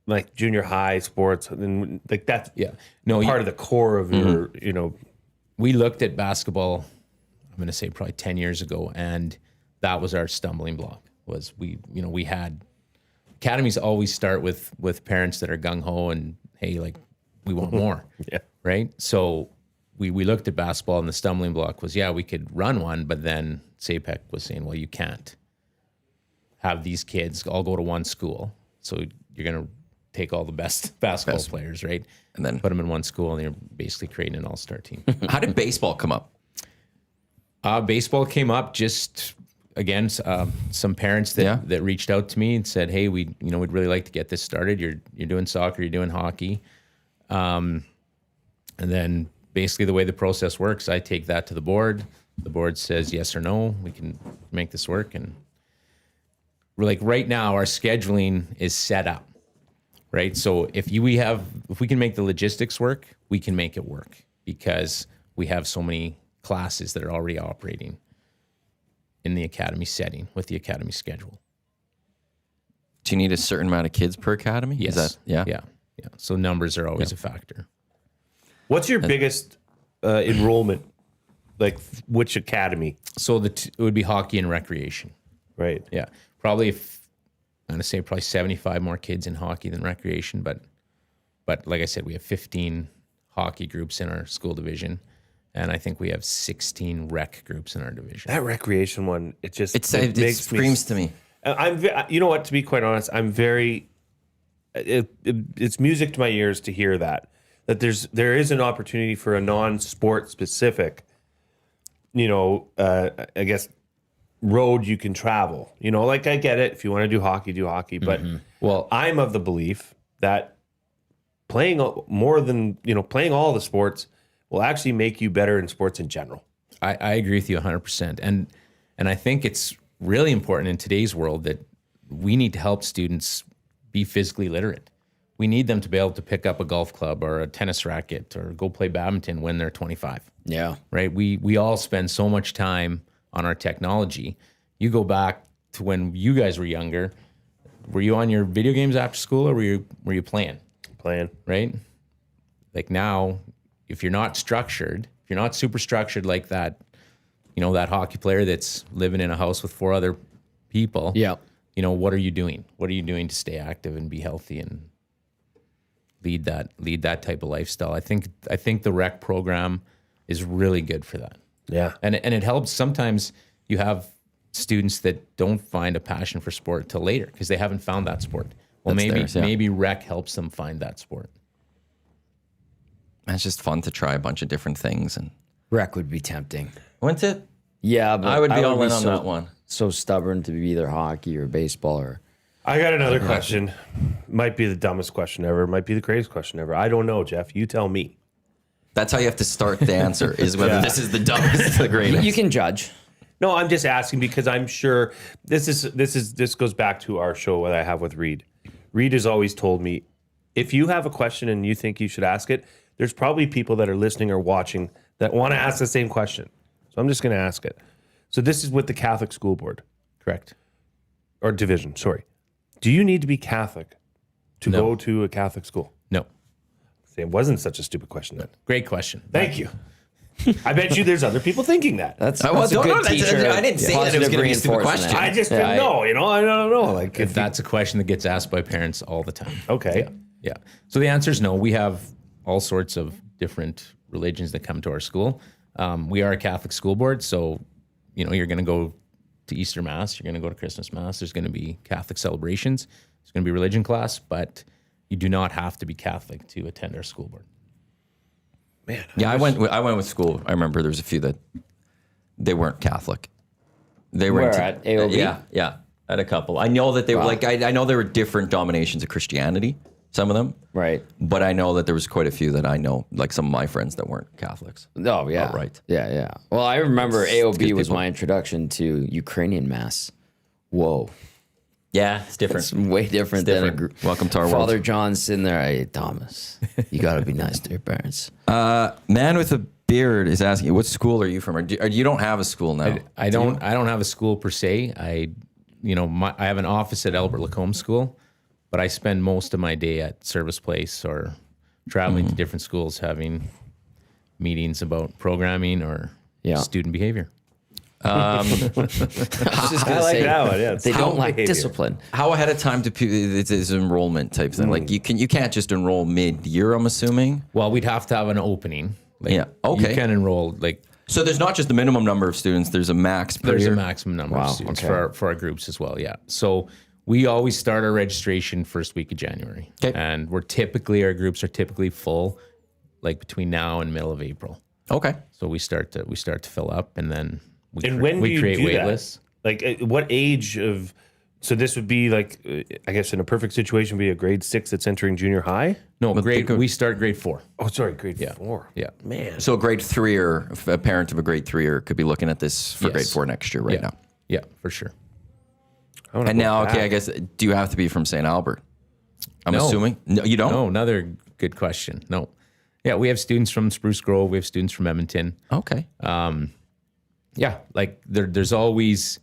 like, junior high sports, and like that's Yeah. No, part of the core of your, you know. we looked at basketball going to say probably 10 years ago. And that was our stumbling block was we had academies always start with parents that are gung ho and, hey, like we want more. Yeah. Right. So we looked at basketball and the stumbling block was, we could run one, but then SAPEC was saying, well, you can't have these kids all go to one school. So you're going to take all the best basketball players, right? And then put them in one school and you're basically creating an all-star team. How did baseball come up? Baseball came up just, again, some parents that reached out to me and said, hey, we'd really like to get this started. You're doing soccer, you're doing hockey. And then basically the way the process works, I take that to the board. The board says yes or no, we can make this work. And we're like, right now our scheduling is set up, right? So if we can make the logistics work, we can make it work because we have so many classes that are already operating in the academy setting with the academy schedule. Do you need a certain amount of kids per academy? Yes. Yeah. So numbers are always a factor. What's your biggest enrollment? Like which academy? So it would be hockey and recreation. Right. Yeah. Probably, I'm going to say probably 75 more kids in hockey than recreation. But like I said, we have 15 hockey groups in our school division. And I think we have 16 rec groups in our division. That recreation one, it makes screams to me. You know what? To be quite honest, I'm very. It's music to my ears to hear that there is an opportunity for a non-sport specific. I guess road you can travel. Like I get it. If you want to do hockey, but well, I'm of the belief that playing more than playing all the sports will actually make you better in sports in general. I agree with you 100%. And I think it's really important in today's world that we need to help students be physically literate. We need them to be able to pick up a golf club or a tennis racket or go play badminton when they're 25. Yeah. Right? We all spend so much time on our technology. You go back to when you guys were younger, were you on your video games after school or were you playing? Playing. Right? Like now, if you're not structured, if you're not super structured like that, that hockey player that's living in a house with 4 other people. Yeah. What are you doing? What are you doing to stay active and be healthy and lead that type of lifestyle? I think the rec program is really good for that. Yeah. And it helps. Sometimes you have students that don't find a passion for sport till later because they haven't found that sport. Well, maybe rec helps them find that sport. It's just fun to try a bunch of different things. And Rec would be tempting. when's it? Yeah, but I would be all in on that one. So stubborn to be either hockey or baseball or. I got another question. Might be the dumbest question ever. Might be the greatest question ever. I don't know, Jeff. You tell me. That's how you have to start the answer, is whether this is the dumbest or the greatest. You can judge. No, I'm just asking because I'm sure this goes back to our show that I have with Reed. Reed has always told me, if you have a question and you think you should ask it, there's probably people that are listening or watching that want to ask the same question. So I'm just going to ask it. So this is with the Catholic School Board. Correct. Or division, sorry. Do you need to be Catholic to No. go to a Catholic school? No. It wasn't such a stupid question then. Great question. Thank you. I bet you there's other people thinking that. That's I a good I teacher. didn't say that it was going to be a stupid Positive question. I just didn't know, I don't know. Like If that's a question that gets asked by parents all the time. okay. Yeah. So the answer is no. We have all sorts of different religions that come to our school. We are a Catholic school board, so you're going to go to Easter Mass, you're going to go to Christmas Mass. There's going to be Catholic celebrations. There's going to be religion class, but you do not have to be Catholic to attend our school board. Man. Yeah, I went with school. I remember there was a few that they weren't Catholic. They were Where, at AOB? Yeah, at a couple. I know that they were like I know there were different dominations of Christianity, some of them. Right. But I know that there was quite a few that I know, like some of my friends that weren't Catholics. Oh, yeah. Outright. Yeah. Well, I remember good AOB was people. my introduction to Ukrainian Mass. Whoa. Yeah, it's different. It's way different than a group. Welcome to our Father world. John's sitting there. Hey, Thomas, you got to be nice to your parents. Man with a beard is asking, what school are you from? Or you don't have a school now? I don't have a school per se. I have an office at Albert Lacombe School, but I spend most of my day at Service Place or traveling to different schools having meetings about programming or student behavior. I was just gonna I like say, that one. Yeah, it's they don't sound like behavior. discipline. How ahead of time it's enrollment type thing? Like you can't just enroll mid-year, I'm assuming. Well, we'd have to have an opening. Like, Yeah, okay. You can enroll like So there's not just the minimum number of students, there's a max per there's year. a maximum number Wow, of students okay. for our groups as well. Yeah. So we always start our registration first week of January, Okay. and our groups are typically full, like between now and middle of April. Okay. So we start to fill up, and then And when do we you create do wait that? lists. Like, what age of? So this would be like, I guess in a perfect situation, would be a grade 6 that's entering junior high. No, we start grade 4. Oh, sorry, grade 4. Yeah. Man. So a grade 3-er, a parent of a grade 3-er could be looking at this for Yes. grade 4 next year right Yeah. now. Yeah, for sure. I wanna And go now, back. okay, I guess, do you have to be from St. Albert? I'm No. assuming. No, you don't? No, another good question. No. Yeah, we have students from Spruce Grove. We have students from Edmonton. Okay. Yeah, like there's always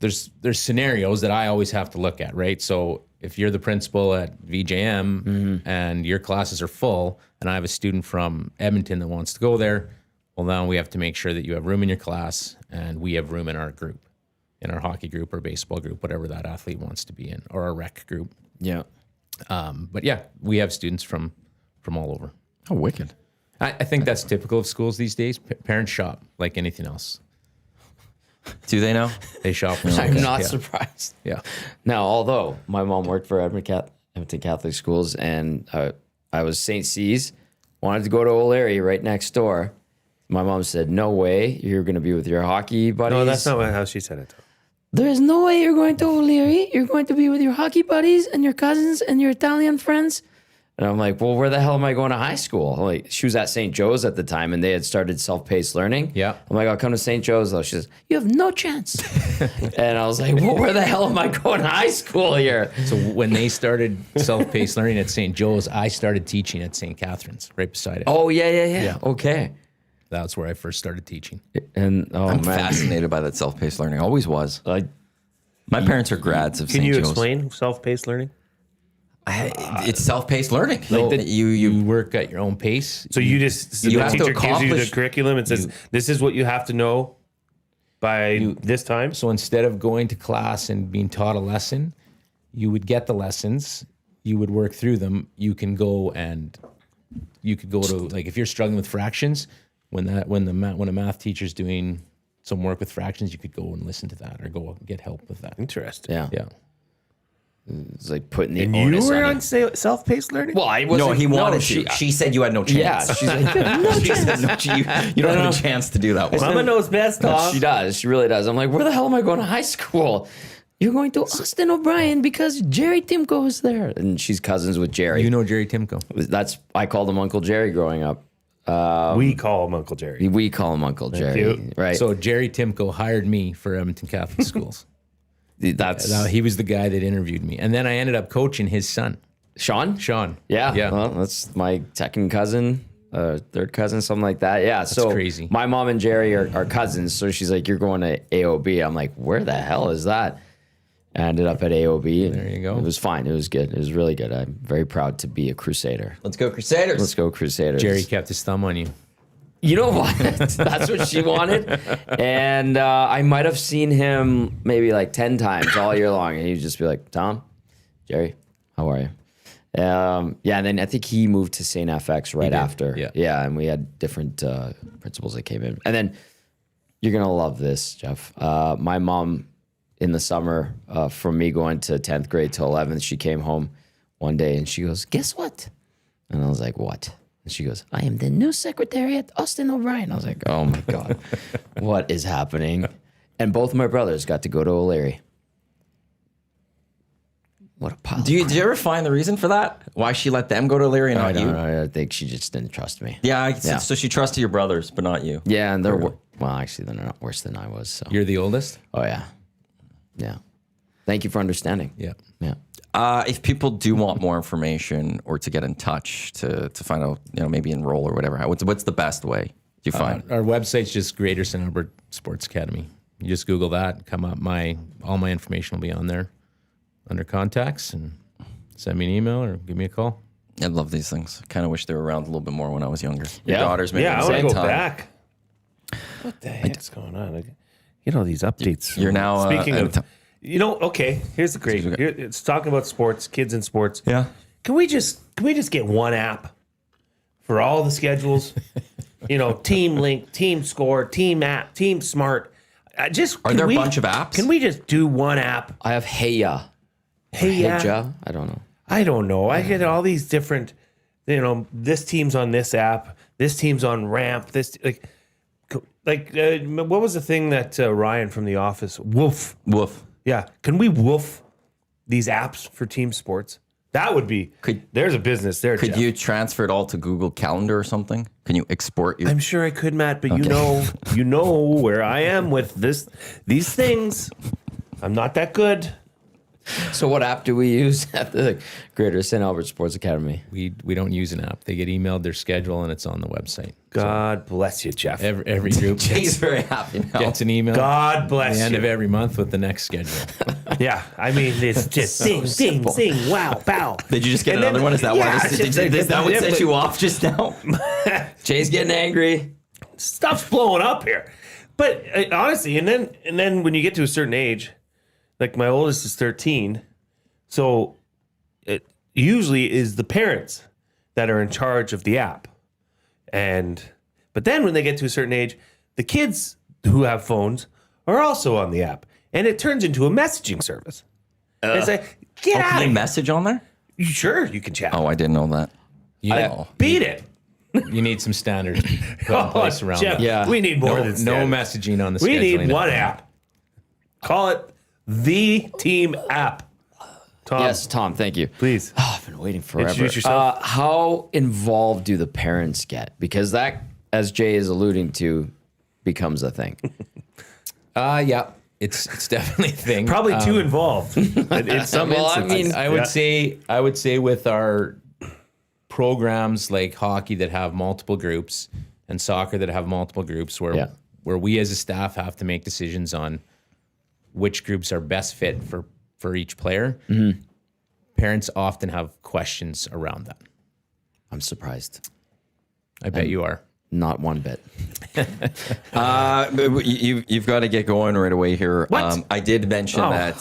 there's scenarios that I always have to look at, right? So if you're the principal at VJM and your classes are full, and I have a student from Edmonton that wants to go there, well, now we have to make sure that you have room in your class, and we have room in our group, in our hockey group or baseball group, whatever that athlete wants to be in, or our rec group. Yeah. But yeah, we have students from all over. Oh, wicked. I think that's typical of schools these days. Parents shop like anything else. Do they now? They shop for I'm schools. not Yeah. surprised. Yeah. Now, although my mom worked for Edmonton Catholic Schools, and I was St. C's, wanted to go to O'Leary right next door. My mom said, "No way, you're going to be with your hockey buddies." No, that's not how she said it. There is no way you're going to O'Leary. You're going to be with your hockey buddies and your cousins and your Italian friends. And I'm like, well, where the hell am I going to high school? Like, she was at St. Joe's at the time, and they had started self-paced learning. Yeah. I'm like, I'll come to St. Joe's, though. She says, you have no chance. And I was like, well, where the hell am I going to high school here? So when they started self-paced learning at St. Joe's, I started teaching at St. Catherine's, right beside it. Oh, yeah. Okay. That's where I first started teaching. And, oh, I'm man. fascinated by that self-paced learning. Always was. Like, My parents are grads of Can St. you Joe's. explain self-paced learning? It's self-paced learning. No, Like you you work at your own pace. So you just You the have to teacher gives you the accomplish- curriculum and says, "This is what you have to know by this time." So instead of going to class and being taught a lesson, you would get the lessons, you would work through them. You can go to, like, if you're struggling with fractions, when a math teacher's doing some work with fractions, you could go and listen to that or go get help with that. Interesting. yeah. Yeah. It's like putting the And onus you were on on self-paced learning? Well, I wasn't. no, he wanted she, to. She said you had no chance. Yeah, she's like, "You have no She chance." said no, you don't have a chance to do that one. Mama knows best, Tom. She does. She really does. I'm like, where the hell am I going to high school? You're going to Austin O'Brien because Jerry Timko is there. And she's cousins with Jerry. You know Jerry Timko. I called him Uncle Jerry growing up. We call him Uncle Jerry. We call him Uncle Jerry. you. Right. So Jerry Timko hired me for Edmonton Catholic Schools. That's Now, he was the guy that interviewed me. And then I ended up coaching his son, Sean? Sean. Yeah. Yeah. Well, that's my second cousin, third cousin, something like that. Yeah. So crazy. My mom and Jerry are cousins. So she's like, you're going to AOB. I'm like, where the hell is that? I ended up at AOB. And There you go. It was fine. It was good. It was really good. I'm very proud to be a Crusader. Let's go Crusaders. Let's go Crusaders. Jerry kept his thumb on you. You know what? That's what she wanted. And I might have seen him maybe like 10 times all year long. And he'd just be like, Tom, Jerry, how are you? Yeah, and then I think he moved to St. FX right after. yeah. And we had different principals that came in. And then you're going to love this, Jeff. My mom, in the summer, from me going to 10th grade to 11th, she came home one day and she goes, guess what? And I was like, what? And she goes, I am the new secretary at Austin O'Brien. I was like, oh my God, what is happening? And both my brothers got to go to O'Leary. What a pile. Do you ever find the reason for that? Why she let them go to Larry and not you? I think she just didn't trust me. Yeah, Yeah. So she trusted your brothers, but not you. Yeah, and well, actually, they're not worse than I was. So. You're the oldest? Oh, yeah. Yeah. Thank you for understanding. Yeah. Yeah. If people do want more information or to get in touch to find out, maybe enroll or whatever, what's the best way you find? Our website's just Greater St. Albert Sports Academy. You just Google that, come up. All my information will be on there under contacts, and send me an email or give me a call. I love these things. Kind of wish they were around a little bit more when I was younger. Your Yeah. daughters maybe Yeah, I at the want to same go time. back. What the heck's going on? Like, get all these updates. You're now speaking of. Okay. Here's the great. It's talking about sports, kids in sports. Yeah. Can we just get one app for all the schedules? Team Link, Team Score, Team App, Team Smart. Are there a bunch of apps? Can we just do one app? I have Heya. Heya. I don't know. I don't know. I get all these different. This team's on this app. This team's on Ramp. This what was the thing that Ryan from The Office? Woof. Yeah. Can we woof these apps for team sports? That would be. There's a business there. Could Jeff. you transfer it all to Google Calendar or something? Can you export your? I'm sure I could, Matt, but you know where I am with these things. I'm not that good. So what app do we use at the Greater St. Albert Sports Academy? We don't use an app. They get emailed their schedule and it's on the website. God bless you, Jeff. Every group Jay's very happy now. gets an email God at bless the end you. of every month with the next schedule. Yeah, I mean, it's just sing, wow, pow. Did you just get And another then- one? Is that yeah, why? it's just- Is that what yeah, set but- you off just now? Jay's getting angry. Stuff's blowing up here. But honestly, and then when you get to a certain age, like my oldest is 13, so it usually is the parents that are in charge of the app. But then when they get to a certain age, the kids who have phones are also on the app. And it turns into a messaging service. It's like, get out Can of you here. message on there? Sure, you can chat. Oh, I didn't know that. Beat it. You need some standards put in place around Jeff, that. Yeah. we need more No, than no standards. messaging on the We scheduling need one app. Call it the team app. Tom, Yes, Tom, thank you. please. Oh, I've been waiting forever. Introduce yourself. How involved do the parents get? Because that, as Jay is alluding to, becomes a thing. Yeah, it's definitely a thing. Probably too involved in some Well, I instances. mean, I would say with our programs like hockey that have multiple groups and soccer that have multiple groups where we as a staff have to make decisions on which groups are best fit for each player. Parents often have questions around that. I'm surprised. I bet you are. Not one bit. You've got to get going right away here. What? I did mention that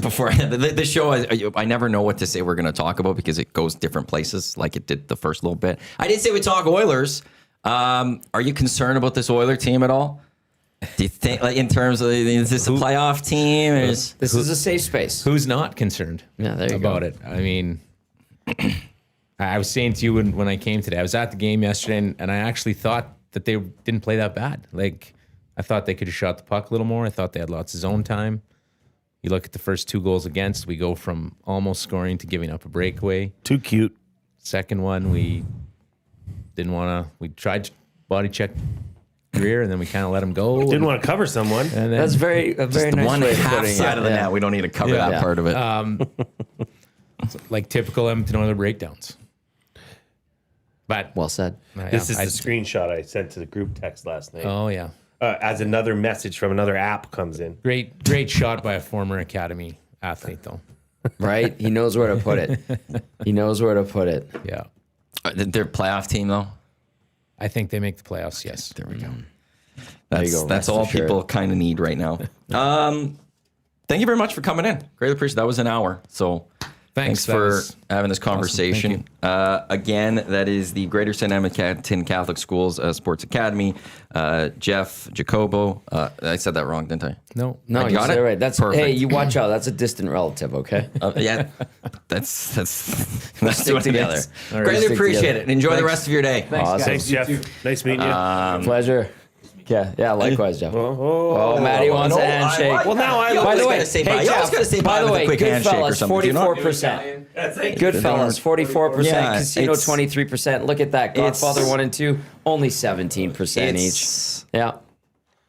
before the show. I never know what to say we're going to talk about because it goes different places, like it did the first little bit. I did say we talk Oilers. Are you concerned about this Oiler team at all? Do you think, like, in terms of, is this a playoff team? This is a safe space. Who's not concerned Yeah, there you about go. it? I mean, I was saying to you when I came today, I was at the game yesterday, and I actually thought that they didn't play that bad. Like, I thought they could have shot the puck a little more. I thought they had lots of zone time. You look at the first 2 goals against, we go from almost scoring to giving up a breakaway. Too cute. Second one, we didn't want to. We tried to body check Greer, and then we kind of let him go. Didn't want to cover someone. And then, That's a very nice one way of half putting side it. of the Yeah. net. We don't need to cover that Yeah. part of it. like typical Edmonton Oilers breakdowns. But Well said. This is the screenshot I sent to the group text last night. Oh yeah, As another message from another app comes in. great shot by a former academy athlete, though. Right? He knows where to put it. He knows where to put it. Yeah, Their playoff team, though. I think they make the playoffs. Yes. There we go. There you That's go, that's rest all assured. people kind of need right now. Thank you very much for coming in. Greatly appreciate it. That was an hour. So thanks That for was having this conversation. Again, that is the Greater St. Edmonton Catholic Schools Sports Academy. Geoff Giacobbo. I said that wrong, didn't I? No. No, I you got said it? it right. That's Perfect. Hey, you watch out. That's a distant relative, okay? Yeah, that's Stick what it together. is. All right, Greatly stick appreciate together. it. And enjoy the rest of your day. Awesome. Thanks, Jeff. Nice meeting you. Pleasure. Yeah, likewise, Jeff. Oh, Matty wants a handshake. Well, now I You By always the way, gotta say hey, bye. You always Jeff, gotta say by bye the with a way, quick handshake or Goodfellas, something. Do you not? 44%. Goodfellas, 44%. Yeah, Casino, it's- 23%. Look at that. Godfather 1 and 2, only 17% each. It's- Yeah.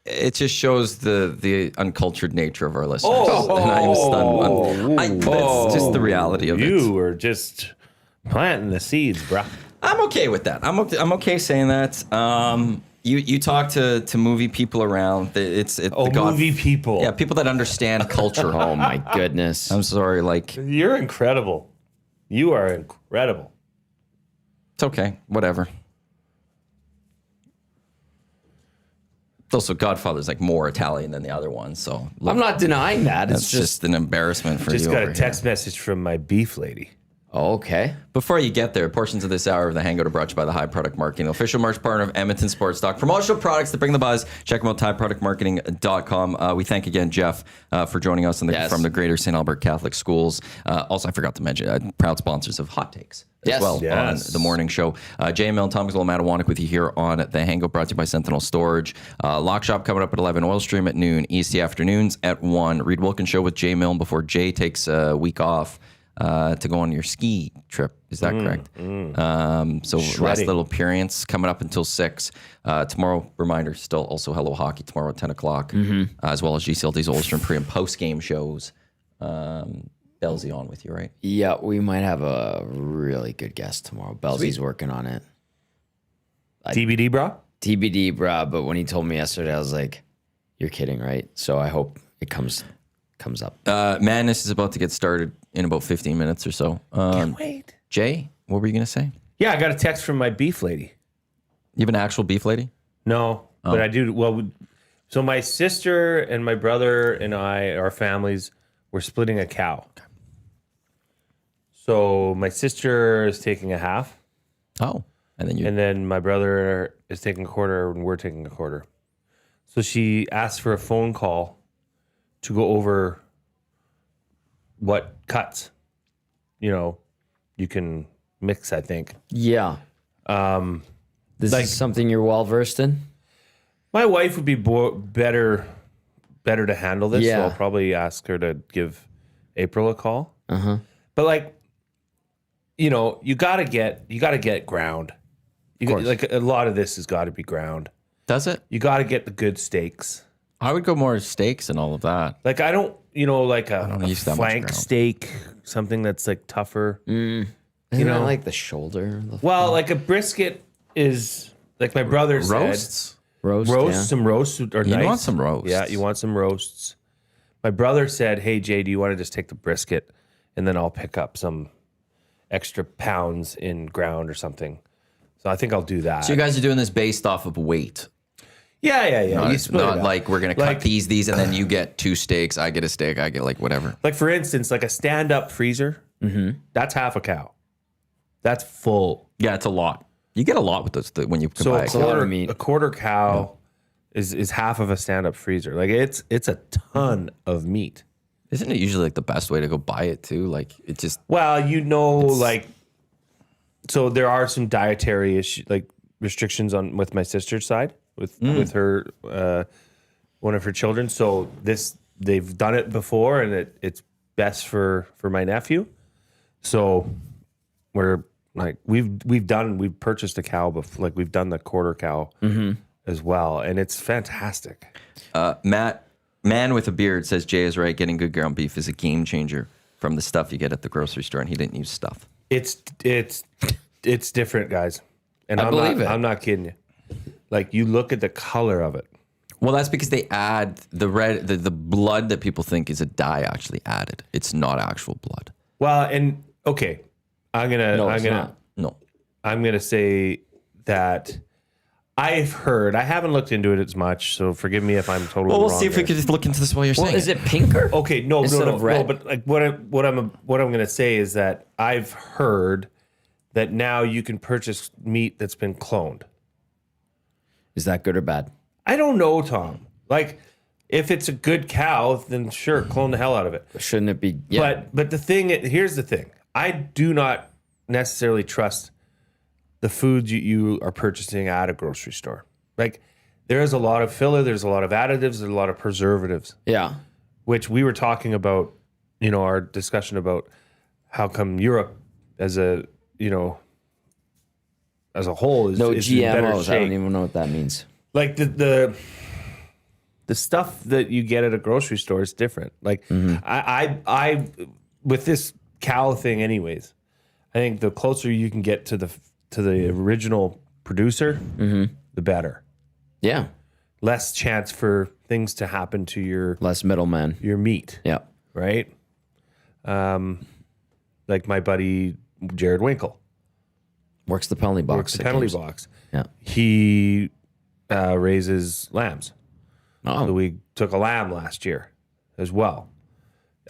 It just shows the uncultured nature of our listeners. And I'm stunned. That's just the reality of it. You were just planting the seeds, bruh. I'm okay with that. I'm okay saying that. You talk to movie people around. Movie people. Yeah, people that understand culture. Oh, my goodness. I'm sorry. Like, You're incredible. You are incredible. it's okay. Whatever. Also, Godfather's like more Italian than the other one, so I'm not denying that. that's It's just an embarrassment for Just you. got over a here. text message from my beef lady. okay. Before you get there, portions of this hour of the Hangout are brought to you by the High Product Marketing, official merch partner of Edmonton Sports Stock. Promotional products that bring the buzz. Check them out, highproductmarketing.com. We thank again Geoff for joining us from the Greater St. Albert Catholic Schools. Also, I forgot to mention, proud sponsors of Hot Takes as well on the morning show. Jay Milne, Gazzol and Matt Iwanyk with you here on the Hangout, brought to you by Sentinel Storage. Lock Shop coming up at 11, Oil Stream at noon, EST Afternoons at 1. Reed Wilkins Show with Jay Milne before Jay takes a week off to go on your ski trip. Is that correct? So last little appearance coming up until 6. Tomorrow, reminder, still also Hello Hockey tomorrow at 10 o'clock, as well as GCLD's Ulstrom pre and post game shows. Belsy on with you, right? Yeah, we might have a really good guest tomorrow. Belzy's working on it. TBD, bro? TBD, bruh. But when he told me yesterday, I was like, you're kidding, right? So I hope it comes up. Madness is about to get started in about 15 minutes or so. Can't wait. Jay, what were you going to say? Yeah, I got a text from my beef lady. You have an actual beef lady? No, but I do. Well, so my sister and my brother and I, our families, were splitting a cow. So my sister is taking a half, Oh, and then you. and then my brother is taking a quarter, and we're taking a quarter. So she asked for a phone call to go over what cuts, you can mix, I think. Yeah. This like- is something you're well versed in? My wife would be better to handle this, so Yeah. I'll probably ask her to give April a call. But like, you gotta get ground. Like a lot of this has got to be ground. Does it? You got to get the good steaks. I would go more steaks and all of that. Like I don't, like a use that much flank ground. steak, something that's like tougher. Isn't that like the shoulder? Well, like a brisket is like my brother said. Roasts? Roast. Some roasts are nice. You want some roasts. Yeah, you want some roasts. My brother said, "Hey Jay, do you want to just take the brisket, and then I'll pick up some extra pounds in ground or something." So I think I'll do that. So you guys are doing this based off of weight. Yeah. Not, You split it not up. like we're going to cut these, and then you get 2 steaks, I get a steak, I get like whatever. Like for instance, like a stand-up freezer. That's half a cow. That's full. Yeah, it's a lot. You get a lot with this when you can So buy a lot of meat. a quarter cow is half of a stand-up freezer. Like it's a ton of meat. Isn't it usually like the best way to go buy it too? Like it just Well, so there are some dietary restrictions with my sister's side with her one of her children. So they've done it before, and it's best for my nephew. So we're like we've purchased a cow before, like we've done the quarter cow as well, and it's fantastic. Matt, man with a beard, says Jay is right. Getting good ground beef is a game changer from the stuff you get at the grocery store, and he didn't use stuff. It's different, guys, and I believe it. I'm not kidding you. Like you look at the color of it. Well, that's because they add the red, the blood that people think is a dye actually added. It's not actual blood. Well, and okay, I'm not. No. gonna say that I've heard. I haven't looked into it as much, so forgive me if I'm totally Well, we'll wrong see if we here. could just look into this while you're Well, saying is it pinker? Okay, no, Instead of red? but like what I'm gonna say is that I've heard that now you can purchase meat that's been cloned. Is that good or bad? I don't know, Tom. Like, if it's a good cow, then sure, clone the hell out of it. Shouldn't it be? Yeah. But here's the thing. I do not necessarily trust the foods you are purchasing at a grocery store. Like, there is a lot of filler, there's a lot of additives, there's a lot of preservatives, Yeah. which we were talking about, our discussion about how come Europe as a whole is No is in better GMOs. I don't shape. even know what that means. Like the stuff that you get at a grocery store is different. Like I with this cow thing anyways, I think the closer you can get to the original producer, the better. Yeah. Less chance for things to happen to your Less middleman. meat, Yeah. right? Like my buddy Jared Winkle Works the penalty box. works the at penalty games. box. Yeah. He raises lambs. Oh. So we took a lamb last year as well.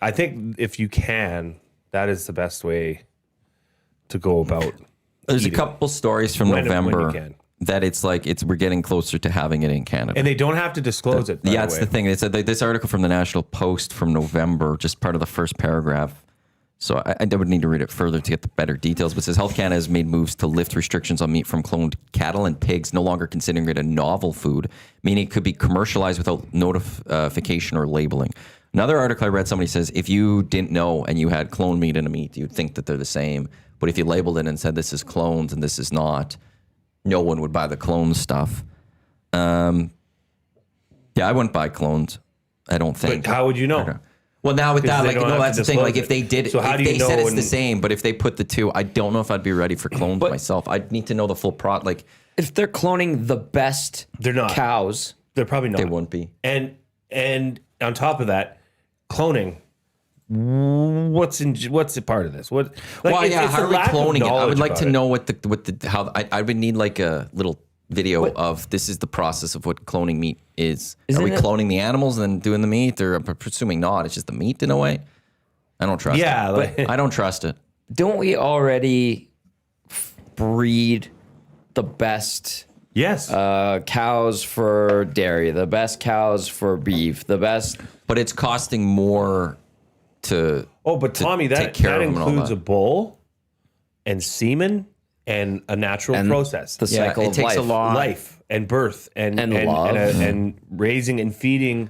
I think if you can, that is the best way to go about. There's eating. a couple stories from When you November can. that it's like we're getting closer to having it in Canada. And they don't have to disclose it. by Yeah, the it's way. the thing. It's this article from the National Post from November, just part of the first paragraph. So I would need to read it further to get the better details. But it says Health Canada has made moves to lift restrictions on meat from cloned cattle and pigs, no longer considering it a novel food, meaning it could be commercialized without notification or labeling. Another article I read, somebody says if you didn't know and you had cloned meat and a meat, you'd think that they're the same. But if you labeled it and said this is cloned and this is not, no one would buy the cloned stuff. Yeah, I wouldn't buy cloned. I don't think. But how would you know? Well, now with that, they like, don't no, have that's to the thing. Like, disclose if they did, So how if do you they said know it's the when- same, but if they put the two, I don't know if I'd be ready for clones myself. I'd need to know the full like, If they're cloning the best They're not. cows, They're probably not. they wouldn't be. And on top of that, cloning. What's a part of this? What? Like, Well, yeah, it's how a are we lack of cloning it? I knowledge would like about to it. know what the how I would need like a little video of this is the process of what cloning meat is. Are we Isn't it- cloning the animals and then doing the meat, or I'm presuming not? It's just the meat in a way. I don't trust Yeah, it. like- I don't trust it. don't we already breed the best Yes. cows for dairy, the best cows for beef, the best? But it's costing more to. but to Tommy, take that care of them and all includes that. a bull and semen and a natural And process. the Yeah, cycle it of takes a life. lot. Life and birth and love. and raising and feeding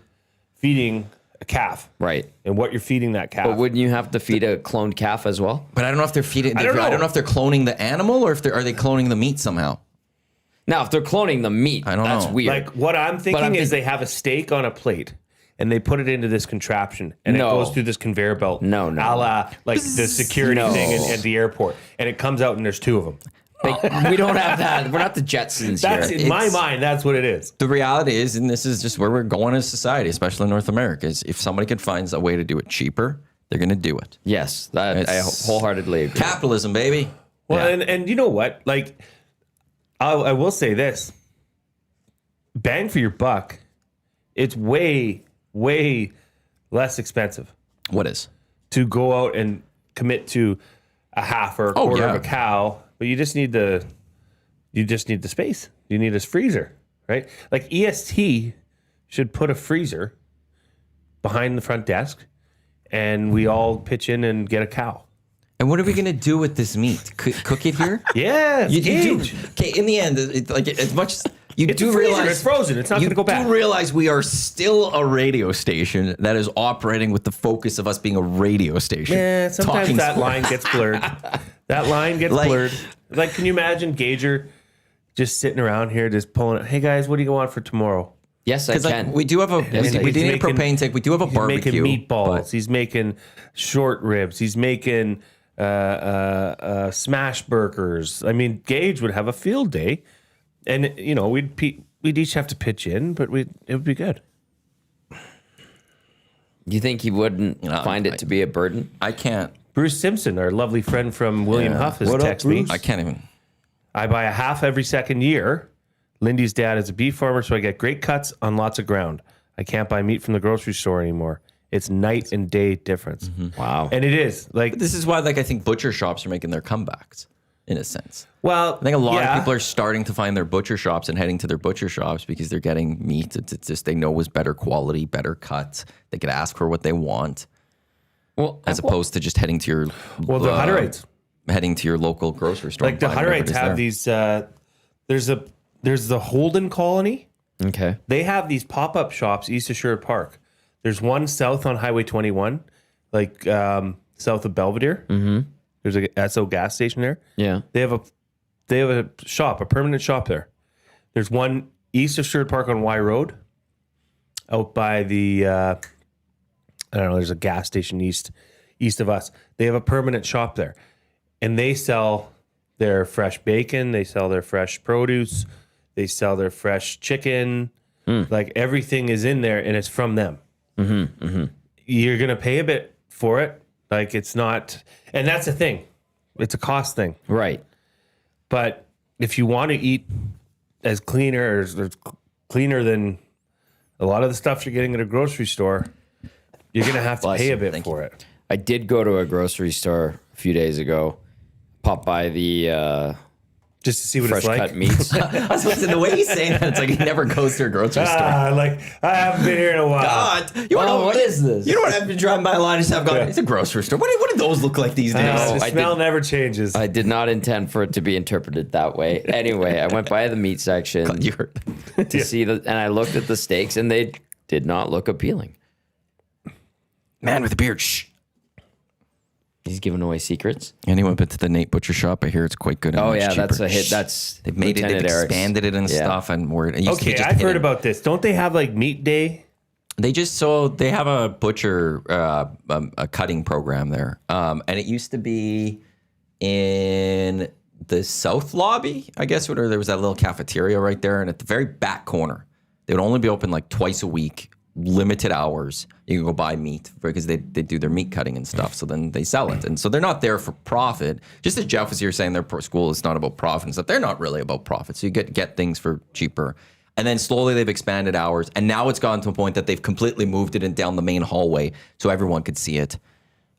a calf. Right. And what you're feeding that calf. But wouldn't you have to feed a cloned calf as well? But I don't know if they're feeding. I don't know. I don't know if they're cloning the animal or if are they cloning the meat somehow. Now, if they're cloning the meat, I don't that's know. weird. Like what I'm thinking I'm is think- they have a steak on a plate and they put it into this contraption and No. it goes through this conveyor belt. No. A la like the security No. thing at the airport. And it comes out and there's two of them. we don't have that. We're not the Jetsons That's here. in my It's- mind, that's what it is. The reality is, and this is just where we're going as society, especially in North America, is if somebody can find a way to do it cheaper, they're going to do it. Yes, that I It's- wholeheartedly agree. Capitalism, baby. Well, Yeah. and you know what? Like, I will say this: bang for your buck. It's way, way less expensive What is? to go out and commit to a half or a quarter yeah. of a cow, but you just need the space. You need a freezer, right? Like EST should put a freezer behind the front desk, and we all pitch in and get a cow. And what are we going to do with this meat? Cook it here? Yeah, You do. Gage. Okay, in the end, like as much as you It's do a freezer, realize it's frozen. It's not you going to go bad. do realize we are still a radio station that is operating with the focus of us being a radio station. Yeah, sometimes Talking that sport. line gets blurred. That line gets Like- blurred. Like, can you imagine Gager just sitting around here, just pulling it? Hey guys, what do you want for tomorrow? Yes, I Because can. like, we do have a Yes, we do need a making- propane tank. We do have a He's barbecue. making meatballs. but- He's making short ribs. He's making smash burgers. I mean, Gage would have a field day, and you know we'd each have to pitch in, but it would be good. You think he wouldn't find it to be a burden? I can't. Bruce Simpson, our lovely friend from William Huff, has What up, texted me. Bruce? I can't even. I buy a half every second year. Lindy's dad is a beef farmer, so I get great cuts on lots of ground. I can't buy meat from the grocery store anymore. It's night and day difference. Wow. And it is like, This is why, like, I think butcher shops are making their comebacks, in a sense. well, I think a lot of people are starting to find their butcher shops and heading to their butcher shops because they're getting meat that just they know is better quality, better cut. They could ask for what they want, Well, as opposed to just heading to your well, the Hutterites, heading to your local grocery store. like the and buying whatever it Hutterites is have there. these. There's the Holden Colony. okay. They have these pop-up shops east of Sherwood Park. There's one south on Highway 21, like south of Belvedere. Mm-hmm. There's a Esso gas station there. Yeah. They have a shop, a permanent shop there. There's one east of Sherwood Park on Y Road, out by the I don't know. There's a gas station east of us. They have a permanent shop there, and they sell their fresh bacon. They sell their fresh produce. They sell their fresh chicken. Like everything is in there, and it's from them. You're gonna pay a bit for it. Like it's not, and that's the thing. It's a cost thing. Right. But if you want to eat as cleaner or cleaner than A lot of the stuff you're getting at a grocery store, you're going to have to Bless pay you. a bit Thank for it. I did go to a grocery store a few days ago. Pop by the Just to see what fresh it's like. cut meats. I was listening, the way he's saying that, it's like he never goes to a grocery store. I haven't been here in a while. God, you wanna know what is this? You know what? I've been driving by a line and just have gone. Yeah. It's a grocery store. What do those look like these days? Oh, The I smell never changes. I did not intend for it to be interpreted that way. Anyway, I went by the meat section You heard. to see and I looked at the steaks, and they did not look appealing. Man with a beard. Shh. He's giving away secrets. Anyone been to the Nate Butcher shop? I hear it's quite good. And Oh much yeah, cheaper. that's a hit. Shh. That's They've made it. They've Lieutenant Eric's. expanded it and Yeah. stuff. And it used to be Okay, just I've heard hidden. about this. Don't they have like meat day? They have a butcher a cutting program there, and it used to be in the south lobby, I guess, where there was that little cafeteria right there, and at the very back corner, they would only be open like twice a week, limited hours. You can go buy meat because they do their meat cutting and stuff. So then they sell it, and so they're not there for profit. Just as Jeff was here saying, their school is not about profit and stuff. They're not really about profit. So you get things for cheaper. And then slowly they've expanded hours. And now it's gotten to a point that they've completely moved it in down the main hallway so everyone could see it.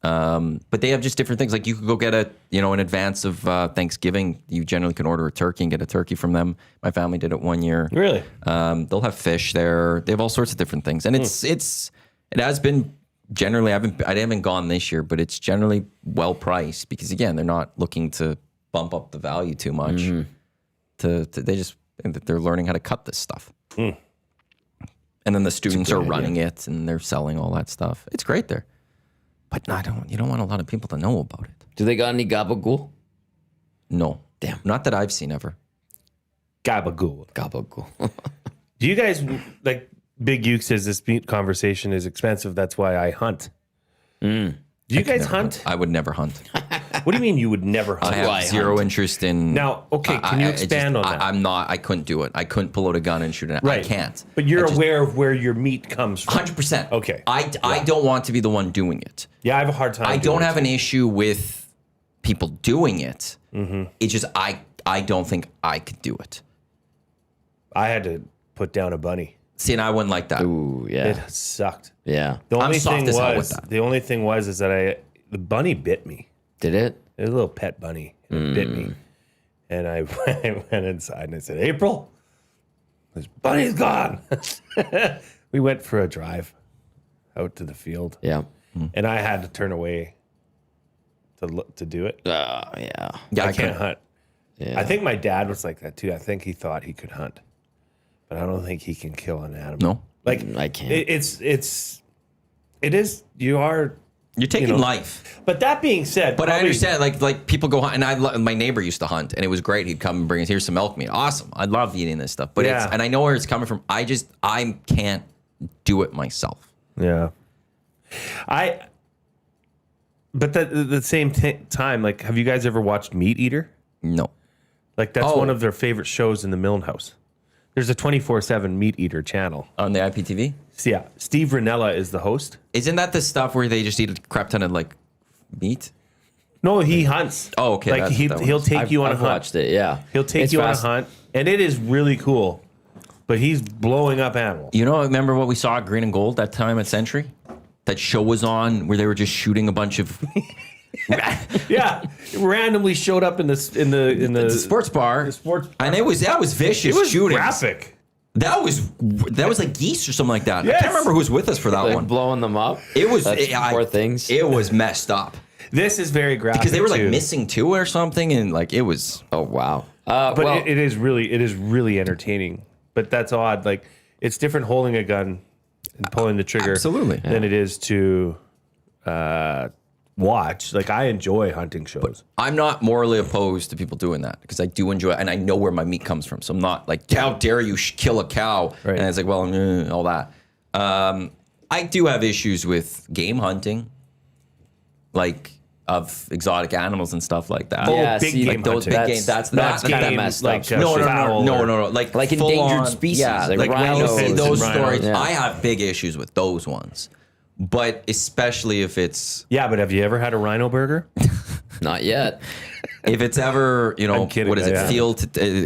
But they have just different things. Like you could go get in advance of Thanksgiving, you generally can order a turkey and get a turkey from them. My family did it one year. Really? They'll have fish there. They have all sorts of different things. And it has been generally, I haven't gone this year, but it's generally well priced because again, they're not looking to bump up the value too much. They're learning how to cut this stuff. And then the students are running it and they're selling all that stuff. It's great there. But you don't want a lot of people to know about it. Do they got any gabagool? No. Damn. Not that I've seen ever. Gabagool. Gabagool. Do you guys, like Big Uke says, this meat conversation is expensive. That's why I hunt. Do you guys hunt? I would never hunt. What do you mean you would never hunt? I have zero interest in. Now, okay, can you expand on that? I couldn't do it. I couldn't pull out a gun and shoot it. Right. I can't. But you're aware of where your meat comes from. 100%. Okay. I don't want to be the one doing it. Yeah, I have a hard time. I doing don't it. have an issue with people doing it. Mm-hmm. It's just I don't think I could do it. I had to put down a bunny. See, and I wouldn't like that. Ooh, yeah. It sucked. Yeah. The I'm only soft thing as hell with was that. the only thing was is that the bunny bit me. Did it? It was a little pet bunny. And it bit me. And I went inside and I said, April, this bunny's gone. We went for a drive out to the field. Yeah. And I had to turn away to do it. Yeah. Yeah, I can't couldn't. hunt. Yeah. I think my dad was like that too. I think he thought he could hunt. But I don't think he can kill an animal. No. Like I can't. it is you are. You're taking You know, life. But that being said, But I probably- understand, like people go hunt, and my neighbor used to hunt, and it was great. He'd come and bring us, here's some elk meat. Awesome. I love eating this stuff. But Yeah. and I know where it's coming from. I can't do it myself. Yeah. But the same time, like, have you guys ever watched Meat Eater? No. Like, that's Oh. one of their favorite shows in the Milne House. There's a 24/7 Meat Eater channel. On the IPTV? So yeah, Steve Ranella is the host. Isn't that the stuff where they just eat a crap ton of like meat? No, he hunts. Oh, okay, Like that's what that he'll was. take you on a I've hunt. watched it. Yeah. He'll take It's you fast. on a hunt, and it is really cool. But he's blowing up animals. You know, remember what we saw at Green and Gold that time at Century? That show was on where they were just shooting a bunch of Yeah, it randomly showed up in the sports bar. The sports bar. And that was vicious It was shooting. graphic. That was like geese or something like that. I Yes. can't remember who was with us for that Like one. blowing them up. It was That's poor things. It was messed up This is very graphic because they were like too. missing two or something, and like it was. Oh wow. But Well, it is really entertaining. But that's odd. Like, it's different holding a gun and pulling the trigger Absolutely. than it is to watch. Like, I enjoy hunting shows. I'm not morally opposed to people doing that because I do enjoy it, and I know where my meat comes from. So I'm not like, how dare you kill a cow? Right. And it's like, well, all that. I do have issues with game hunting, like of exotic animals and stuff like that. Oh, yeah, big see, game like those hunting. big games. That's that's that- kind of game, messed like, up. No, fowl or- like Like full endangered on- species, Yeah, like like rhinos those and stories. rhinos. Yeah. I have big issues with those ones, but especially if it's Yeah, but have you ever had a rhino burger? Not yet. I'm ever kidding, what is it yeah.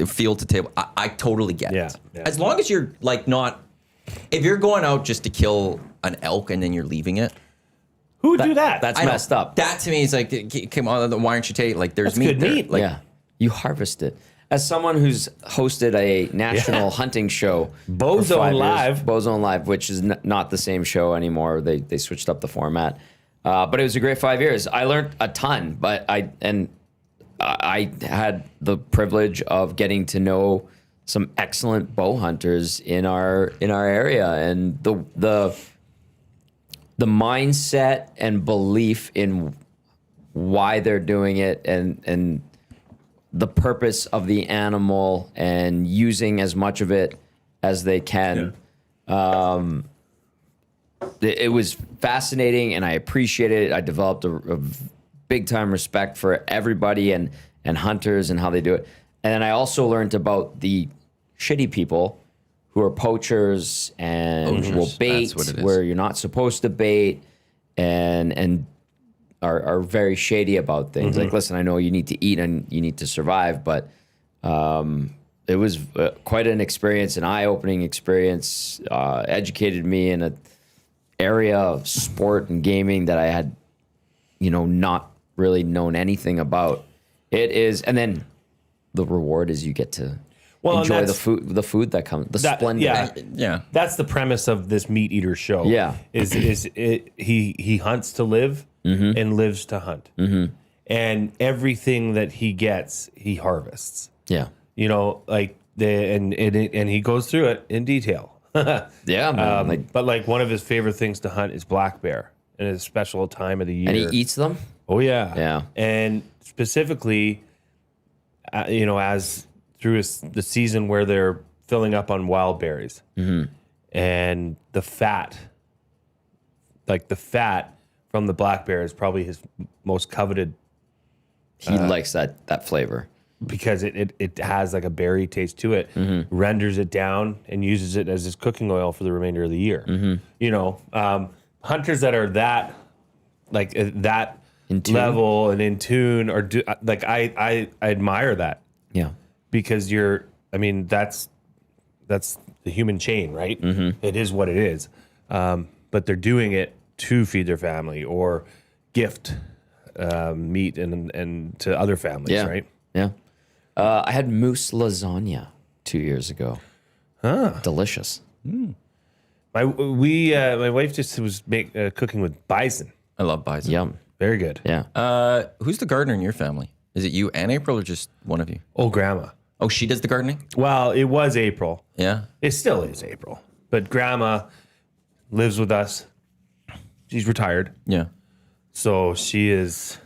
field to table. I totally get Yeah, it. yeah. As long as you're like not If you're going out just to kill an elk and then you're leaving it, Who would do that? That's I don't- messed up. That to me is like, come on, why aren't you taking? Like, there's That's meat good there. meat. Like, Yeah. You harvest it. As someone who's hosted a national hunting show, for Bozone 5 years, Live. Bozone Live, which is not the same show anymore. They switched up the format, but it was a great 5 years. I learned a ton, but I had the privilege of getting to know some excellent bow hunters in our area, and the mindset and belief in why they're doing it and the purpose of the animal and using as much of it as they can. It was fascinating and I appreciated it. I developed a big time respect for everybody and hunters and how they do it. And then I also learned about the shitty people who are poachers and will bait That's what it is. where you're not supposed to bait and are very shady about things. Like, listen, I know you need to eat and you need to survive, but it was quite an experience, an eye-opening experience. Educated me in an area of sport and gaming that I had, not really known anything about. It is, and then the reward is you get to enjoy the food that comes, the splendor. Yeah. That's the premise of this meat eater show. Yeah. He hunts to live and lives to hunt. And everything that he gets, he harvests. Yeah. And he goes through it in detail. Yeah, man. But one of his favorite things to hunt is black bear, and it's a special time of the year. And he eats them? Oh yeah, Yeah. And specifically, as through the season where they're filling up on wild berries, and the fat from the black bear is probably his most coveted He likes that flavor. because it has like a berry taste to it, renders it down and uses it as his cooking oil for the remainder of the year. Hunters that are that In tune. level and in tune I admire that, Yeah. because that's the human chain, right? It is what it is. But they're doing it to feed their family or gift meat and to other families, Yeah. right? Yeah. I had moose lasagna 2 years ago. Delicious. My wife just was cooking with bison. I love bison. Yum. Very good. Yeah. Who's the gardener in your family? Is it you and April or just one of you? Oh, grandma. Oh, she does the gardening? Well, it was April. Yeah. It still is April. But grandma lives with us. She's retired. Yeah. So she is.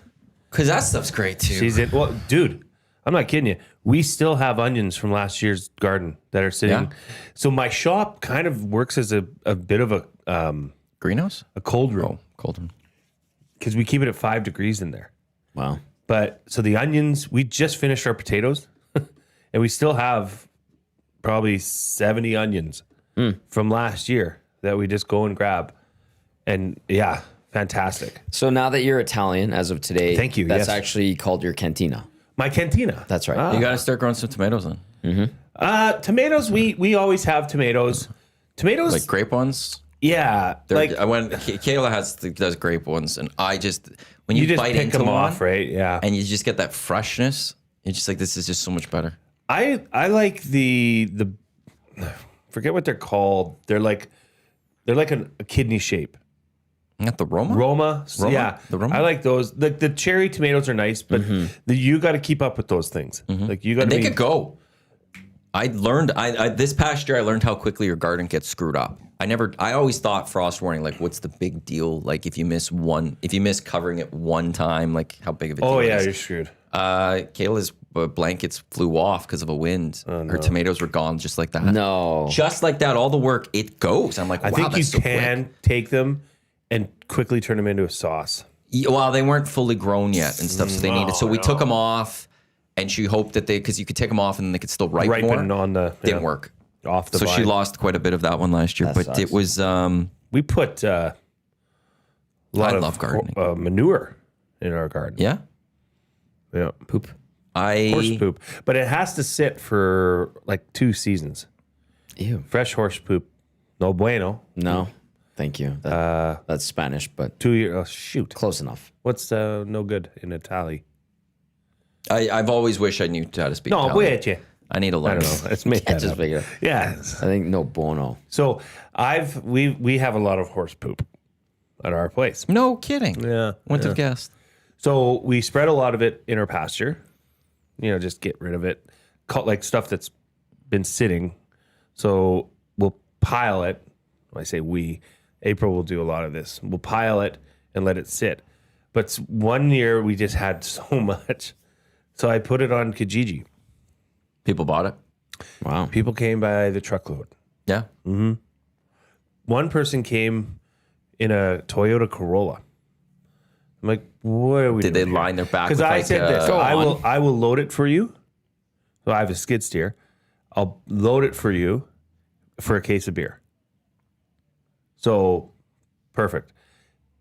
Because that stuff's great too. She's in. Well, dude, I'm not kidding you. We still have onions from last year's garden that are sitting. Yeah. So my shop kind of works as a bit of Greenhouse? a cold room Oh, cold one. because we keep it at 5 degrees in there. Wow. But so the onions, we just finished our potatoes and we still have probably 70 onions from last year that we just go and grab. And yeah, fantastic. So now that you're Italian, as of today, Thank you, That's yes. actually called your cantina. My cantina. That's right. You got to start growing some tomatoes then. Tomatoes, we always have tomatoes. Tomatoes, Like grape ones. yeah. Like I went. Kayla does grape ones, and I just when you, you just bite pick into them one, off, right? Yeah. and you just get that freshness. You're just like, this is just so much better. I like the forget what they're called. They're like a kidney shape. Not the Roma. Roma, Roma? yeah. The Roma? I like those. The cherry tomatoes are nice, but you got to keep up with those things. Like you got to. They could go. I learned. I this past year I learned how quickly your garden gets screwed up. I always thought frost warning. Like, what's the big deal? Like, if you miss covering it one time, like how big of a deal? Oh it yeah, is. you're screwed. Kayla's blankets flew off because of a wind. Her tomatoes were gone just like that. No. Just like that, all the work, it goes. I'm like, wow, I think you that's so can take them and quickly turn them into a sauce. quick. Well, they weren't fully grown yet and stuff, so they needed. So we took them off, and she hoped that because you could take them off and then they could still ripen more. on the Didn't work. off the So she vine. lost quite a bit of that one last year, That but sucks. it was. We put a lot I of love gardening. manure in our garden. Yeah, Yeah. Poop. Horse poop. But it has to sit for like 2 seasons. Ew. Fresh horse poop No bueno. No, thank you. That's Spanish, but 2 years. Oh, shoot. close enough. What's no good in Italian? I've always wished I knew how to speak No, Italian. buono. I need to I learn. don't know. It's made that Just up. figure. Yeah. I think no bono. So we have a lot of horse poop at our place. No kidding. Yeah. Wouldn't have guessed. So we spread a lot of it in our pasture. Just get rid of it. Like stuff that's been sitting. So we'll pile it. When I say we, April will do a lot of this. We'll pile it and let it sit. But one year we just had so much. So I put it on Kijiji. People bought it. Wow. People came by the truckload. Yeah. One person came in a Toyota Corolla. I'm like, what are we Did doing they here? line their back? Because with I like, said this. Go I on. will load it for you. So I have a skid steer. I'll load it for you for a case of beer. So perfect.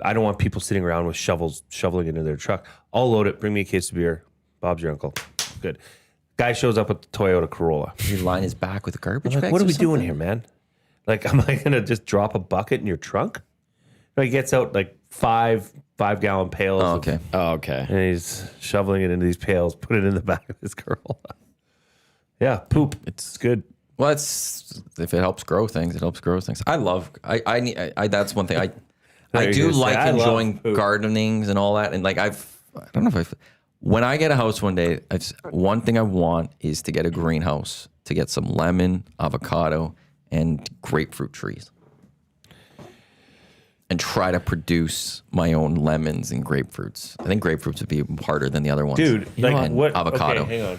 I don't want people sitting around with shovels shoveling into their truck. I'll load it. Bring me a case of beer. Bob's your uncle. Good. Guy shows up with the Toyota Corolla. You line his back with a garbage I'm bag. like, what are we doing here, man? Like, am I gonna just drop a bucket in your trunk? No, he gets out like five gallon pails. Oh, of- okay. Oh, okay. and he's shoveling it into these pails, put it in the back of his Corolla. Yeah, poop. It's good. Well, it's if it helps grow things, it helps grow things. I love. I that's one thing. I you do gonna say, like I love enjoying poop. gardenings and all that. And like I don't know if when I get a house one day, one thing I want is to get a greenhouse to get some lemon, avocado, and grapefruit trees, and try to produce my own lemons and grapefruits. I think grapefruits would be harder than the other ones, Dude, like And what avocado. Okay, hang on.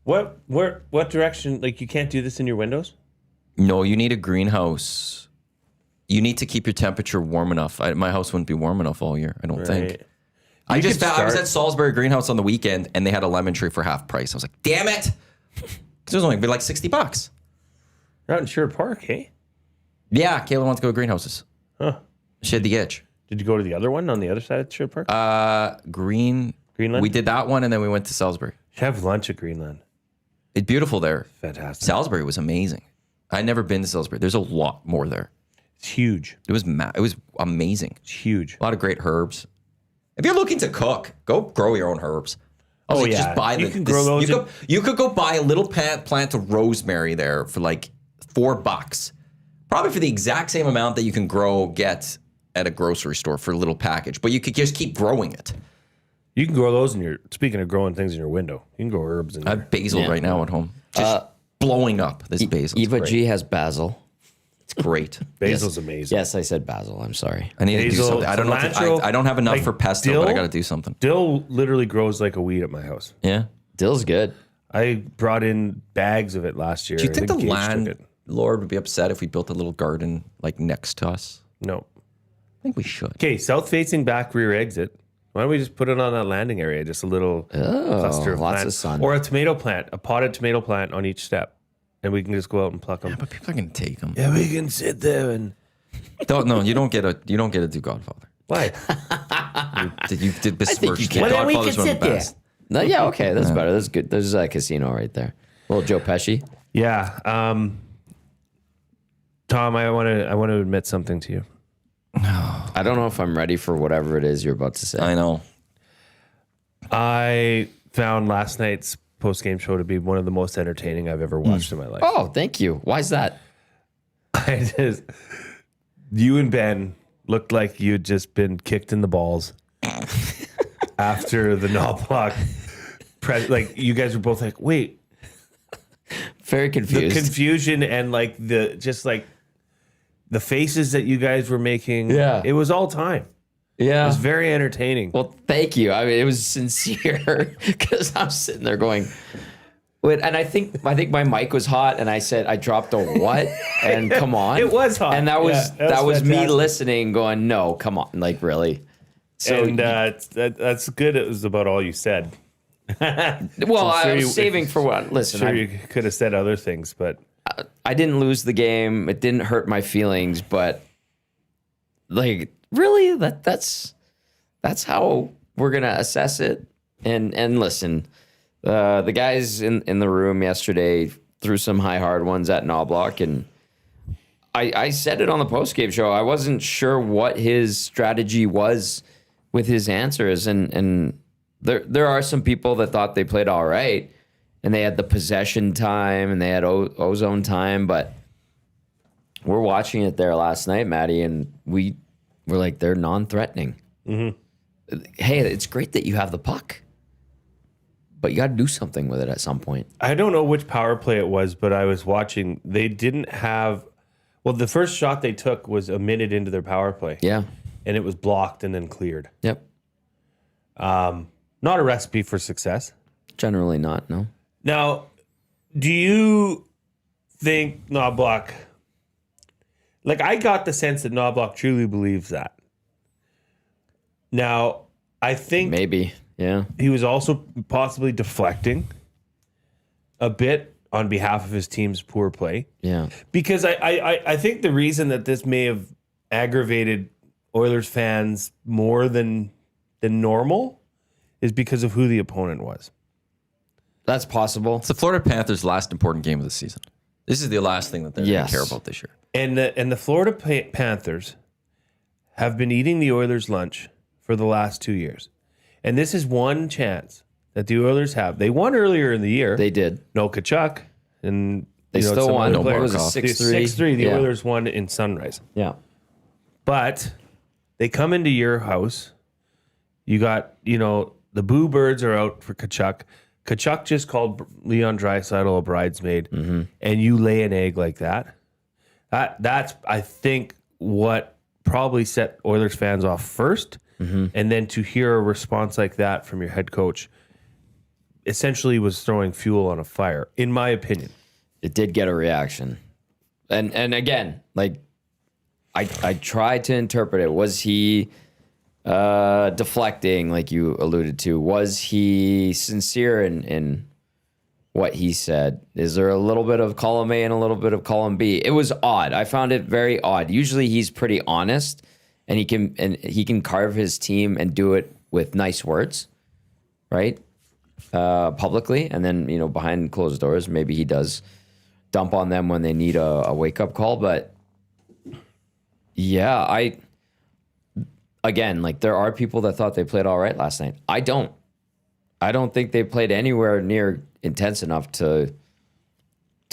What direction, like you can't do this in your windows? No, you need a greenhouse. You need to keep your temperature warm enough. My house wouldn't be warm enough all year, I don't think. Right. I You just could found, I was start- at Salisbury Greenhouse on the weekend and they had a lemon tree for half price. I was like, damn it. Because it was only like $60. You're out in Sherwood Park, hey? Yeah, Kayla wants to go to greenhouses. Huh. She had the itch. Did you go to the other one on the other side of Sherwood Park? Greenland? Greenland? We did that one and then we went to Salisbury. Have lunch at Greenland. It's beautiful there. Fantastic. Salisbury was amazing. I'd never been to Salisbury. There's a lot more there. It's huge. It was amazing. It's huge. A lot of great herbs. If you're looking to cook, go grow your own herbs. Oh, Like, yeah. just buy You can grow those You could go buy a little plant of rosemary there for like $4, probably for the exact same amount that you can get at a grocery store for a little package. But you could just keep growing it. You can grow those in your, speaking of growing things in your window, you can grow herbs in I there. have basil right now at home, just blowing up. This basil, Eva it's G has basil. great. Basil's amazing. Yes, I said basil. I'm sorry. I need to do Basil, something. I don't know. cilantro, I don't have enough like for pesto, but I dill. got to do something. Dill literally grows like a weed at my house. Yeah. Dill's good. I brought in bags of it last year. Do you think I the Gage took it. landlord would be upset if we built a little garden like next to us? No. I think we should. Okay, south-facing back rear exit. Why don't we just put it on that landing area? Just a little cluster of lots of plants. sun. Or a tomato plant, a potted tomato plant on each step. And we can just go out and pluck them. But people are gonna take them. Yeah, we can sit there and... You don't get to do Godfather. Why? You did besmirch. can. Well, then we Godfather's can one of sit the there. best. No, yeah, okay, that's better. That's good. There's a casino right there. Little Joe Pesci. Yeah. Tom, I want to admit something to you. I don't know if I'm ready for whatever it is you're about to say. I know. I found last night's post-game show to be one of the most entertaining I've ever watched in my life. Oh, thank you. Why's that? You and Ben looked like you'd just been kicked in the balls after the Knobloch. Like you guys were both like, wait, Very the confused. confusion and like the faces that you guys were making. Yeah. it was all time. It yeah. was very entertaining. Well, thank you. I mean, it was sincere because I'm sitting there going, wait, and I think my mic was hot, and I dropped a what? And come on, It was hot. and that was Yeah, that was me fantastic. listening, going, no, come on, like really. So, And that's good. It was about all you said. well, I sure was you- saving for what? Listen, Sure, you could have said other things, but I didn't lose the game. It didn't hurt my feelings, but like really, that's how we're gonna assess it. And listen, the guys in the room yesterday threw some high hard ones at Knobloch, and I said it on the postgame show. I wasn't sure what his strategy was with his answers, and there are some people that thought they played all right, and they had the possession time and they had ozone time, but we're watching it there last night, Maddie, and we're like, they're non-threatening. Mm-hmm. Hey, it's great that you have the puck, but you got to do something with it at some point. I don't know which power play it was, but I was watching. They didn't have. Well, the first shot they took was a minute into their power play. Yeah. And it was blocked and then cleared. Yep. Not a recipe for success. Generally not, no. Now, do you think Knobloch... Like, I got the sense that Knobloch truly believes that. Now, I think... Maybe, yeah. He was also possibly deflecting a bit on behalf of his team's poor play. Yeah. Because I think the reason that this may have aggravated Oilers fans more than normal is because of who the opponent was. That's possible. It's the Florida Panthers' last important game of the season. This is the last thing that they're going to care about this year. And the Florida Panthers have been eating the Oilers' lunch for the last 2 years. And this is one chance that the Oilers have. They won earlier in the year. They did. No Kachuk. And they still won. No, what was it, 6-3? 6-3. The Oilers won in Sunrise. Yeah. But they come into your house. You got, the Boo Birds are out for Kachuk. Kachuk just called Leon Draisaitl a bridesmaid, and you lay an egg like that. That's, I think, what probably set Oilers fans off first. And then to hear a response like that from your head coach essentially was throwing fuel on a fire, in my opinion. It did get a reaction. And again, like, I tried to interpret it. Was he deflecting, like you alluded to? Was he sincere in what he said? Is there a little bit of column A and a little bit of column B? It was odd. I found it very odd. Usually he's pretty honest, and he can carve his team and do it with nice words, right? Publicly, and then behind closed doors, maybe he does dump on them when they need a wake up call. But yeah, again, like, there are people that thought they played all right last night. I don't think they played anywhere near intense enough to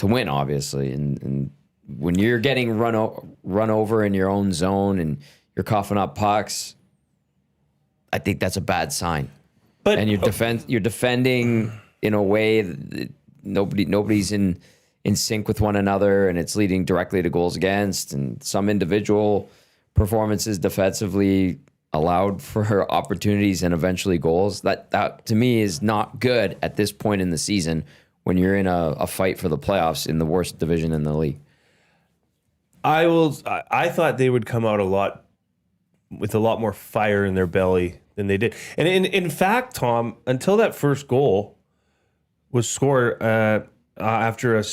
win, obviously. And when you're getting run over in your own zone and you're coughing up pucks, I think that's a bad sign. And you're defending in a way that nobody's in sync with one another, and it's leading directly to goals against. And some individual performances defensively allowed for opportunities and eventually goals. That to me is not good at this point in the season when you're in a fight for the playoffs in the worst division in the league. I thought they would come out with a lot more fire in their belly than they did. And in fact, Tom, until that first goal was scored after a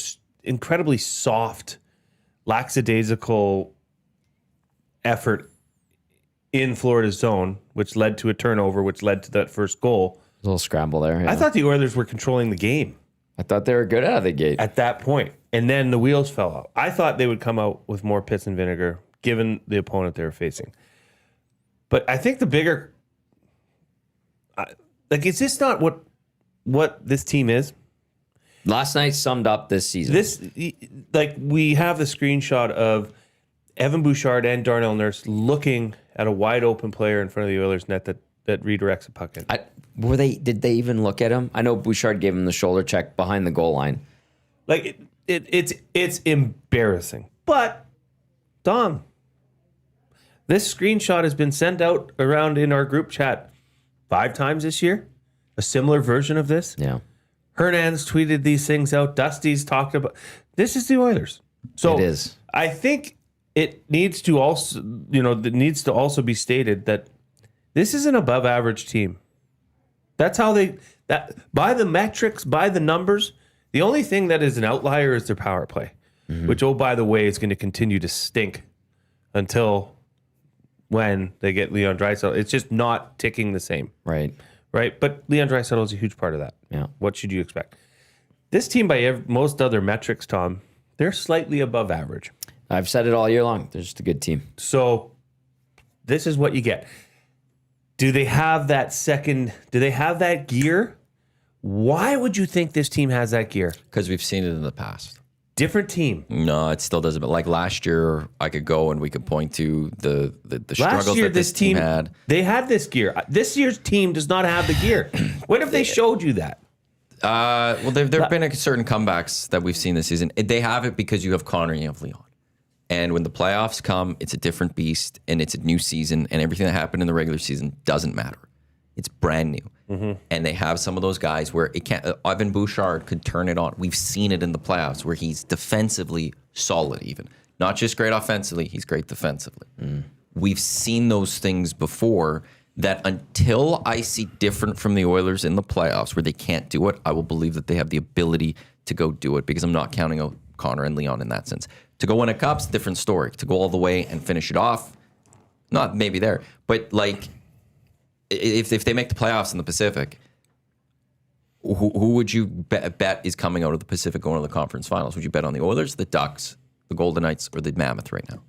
incredibly soft, lackadaisical effort in Florida's zone, which led to a turnover, which led to that first goal. A little scramble there. Yeah. I thought the Oilers were controlling the game. I thought they were good out of the gate. At that point. And then the wheels fell off. I thought they would come out with more piss and vinegar, given the opponent they were facing. But I think the bigger... is this not what this team is? Last night summed up this season. We have the screenshot of Evan Bouchard and Darnell Nurse looking at a wide open player in front of the Oilers net that redirects a puck in. Did they even look at him? I know Bouchard gave him the shoulder check behind the goal line. Like, it's embarrassing. But, Dom, this screenshot has been sent out around in our group chat 5 times this year. A similar version of this. Yeah. Hernandez tweeted these things out. Dusty's talked about. This is the Oilers. So it is. I think it needs to also, be stated that this is an above average team. That's how by the metrics, by the numbers, the only thing that is an outlier is their power play, which, oh, by the way, is going to continue to stink until when they get Leon Draisaitl. It's just not ticking the same. Right. But Leon Draisaitl is a huge part of that. Yeah. What should you expect? This team, by most other metrics, Tom, they're slightly above average. I've said it all year long. They're just a good team. So this is what you get. Do they have that gear? Why would you think this team has that gear? Because we've seen it in the past. Different team. No, it still doesn't. But like last year, I could go and we could point to the Last struggles year, that this team had. They had this gear. This year's team does not have the gear. When have they showed you that? Well, there have been certain comebacks that we've seen this season. They have it because you have Connor and you have Leon. And when the playoffs come, it's a different beast and it's a new season and everything that happened in the regular season doesn't matter. It's brand new. And they have some of those guys where it can't. Ivan Bouchard could turn it on. We've seen it in the playoffs where he's defensively solid even. Not just great offensively, he's great defensively. We've seen those things before that until I see different from the Oilers in the playoffs where they can't do it, I will believe that they have the ability to go do it because I'm not counting out Connor and Leon in that sense. To go win a cup's a different story. To go all the way and finish it off, not maybe there, but like if they make the playoffs in the Pacific, who would you bet is coming out of the Pacific going to the conference finals? Would you bet on the Oilers, the Ducks, the Golden Knights, or the Mammoth right now?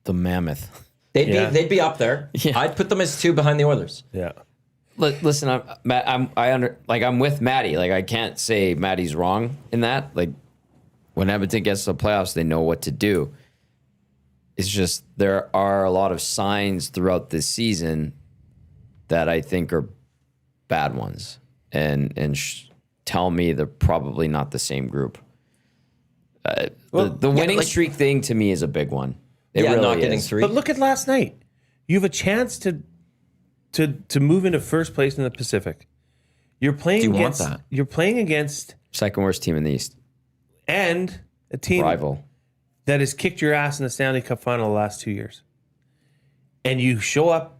The Mammoth. They'd be up there. Yeah. I'd put them as 2 behind the Oilers. Yeah. Listen, I'm with Matty. Like, I can't say Matty's wrong in that. Like, when Edmonton gets to the playoffs, they know what to do. It's just there are a lot of signs throughout this season that I think are bad ones, and tell me they're probably not the same group. The winning streak thing to me is a big one. It really not getting is. 3. But look at last night. You have a chance to move into first place in the Pacific. You're playing Do you want against that? You're playing against Second worst team in the East. and a team Rival. that has kicked your ass in the Stanley Cup final the last 2 years. And you show up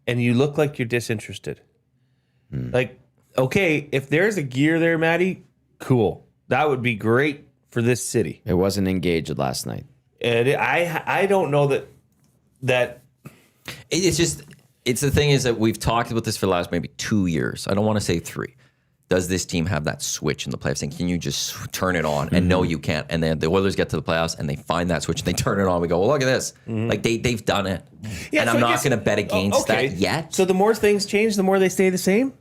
and you look like you're disinterested. Like, okay, if there's a gear there, Matty, cool. That would be great for this city. It wasn't engaged last night. And I don't know that It's the thing is that we've talked about this for the last maybe 2 years. I don't want to say 3. Does this team have that switch in the playoffs? And can you just turn it on? And no, you can't. And then the Oilers get to the playoffs and they find that switch and they turn it on. We go, well, look at this. Like they've done it. Yeah, and so I'm I not guess- going to bet against that yet. So the more things change, the more they stay the same?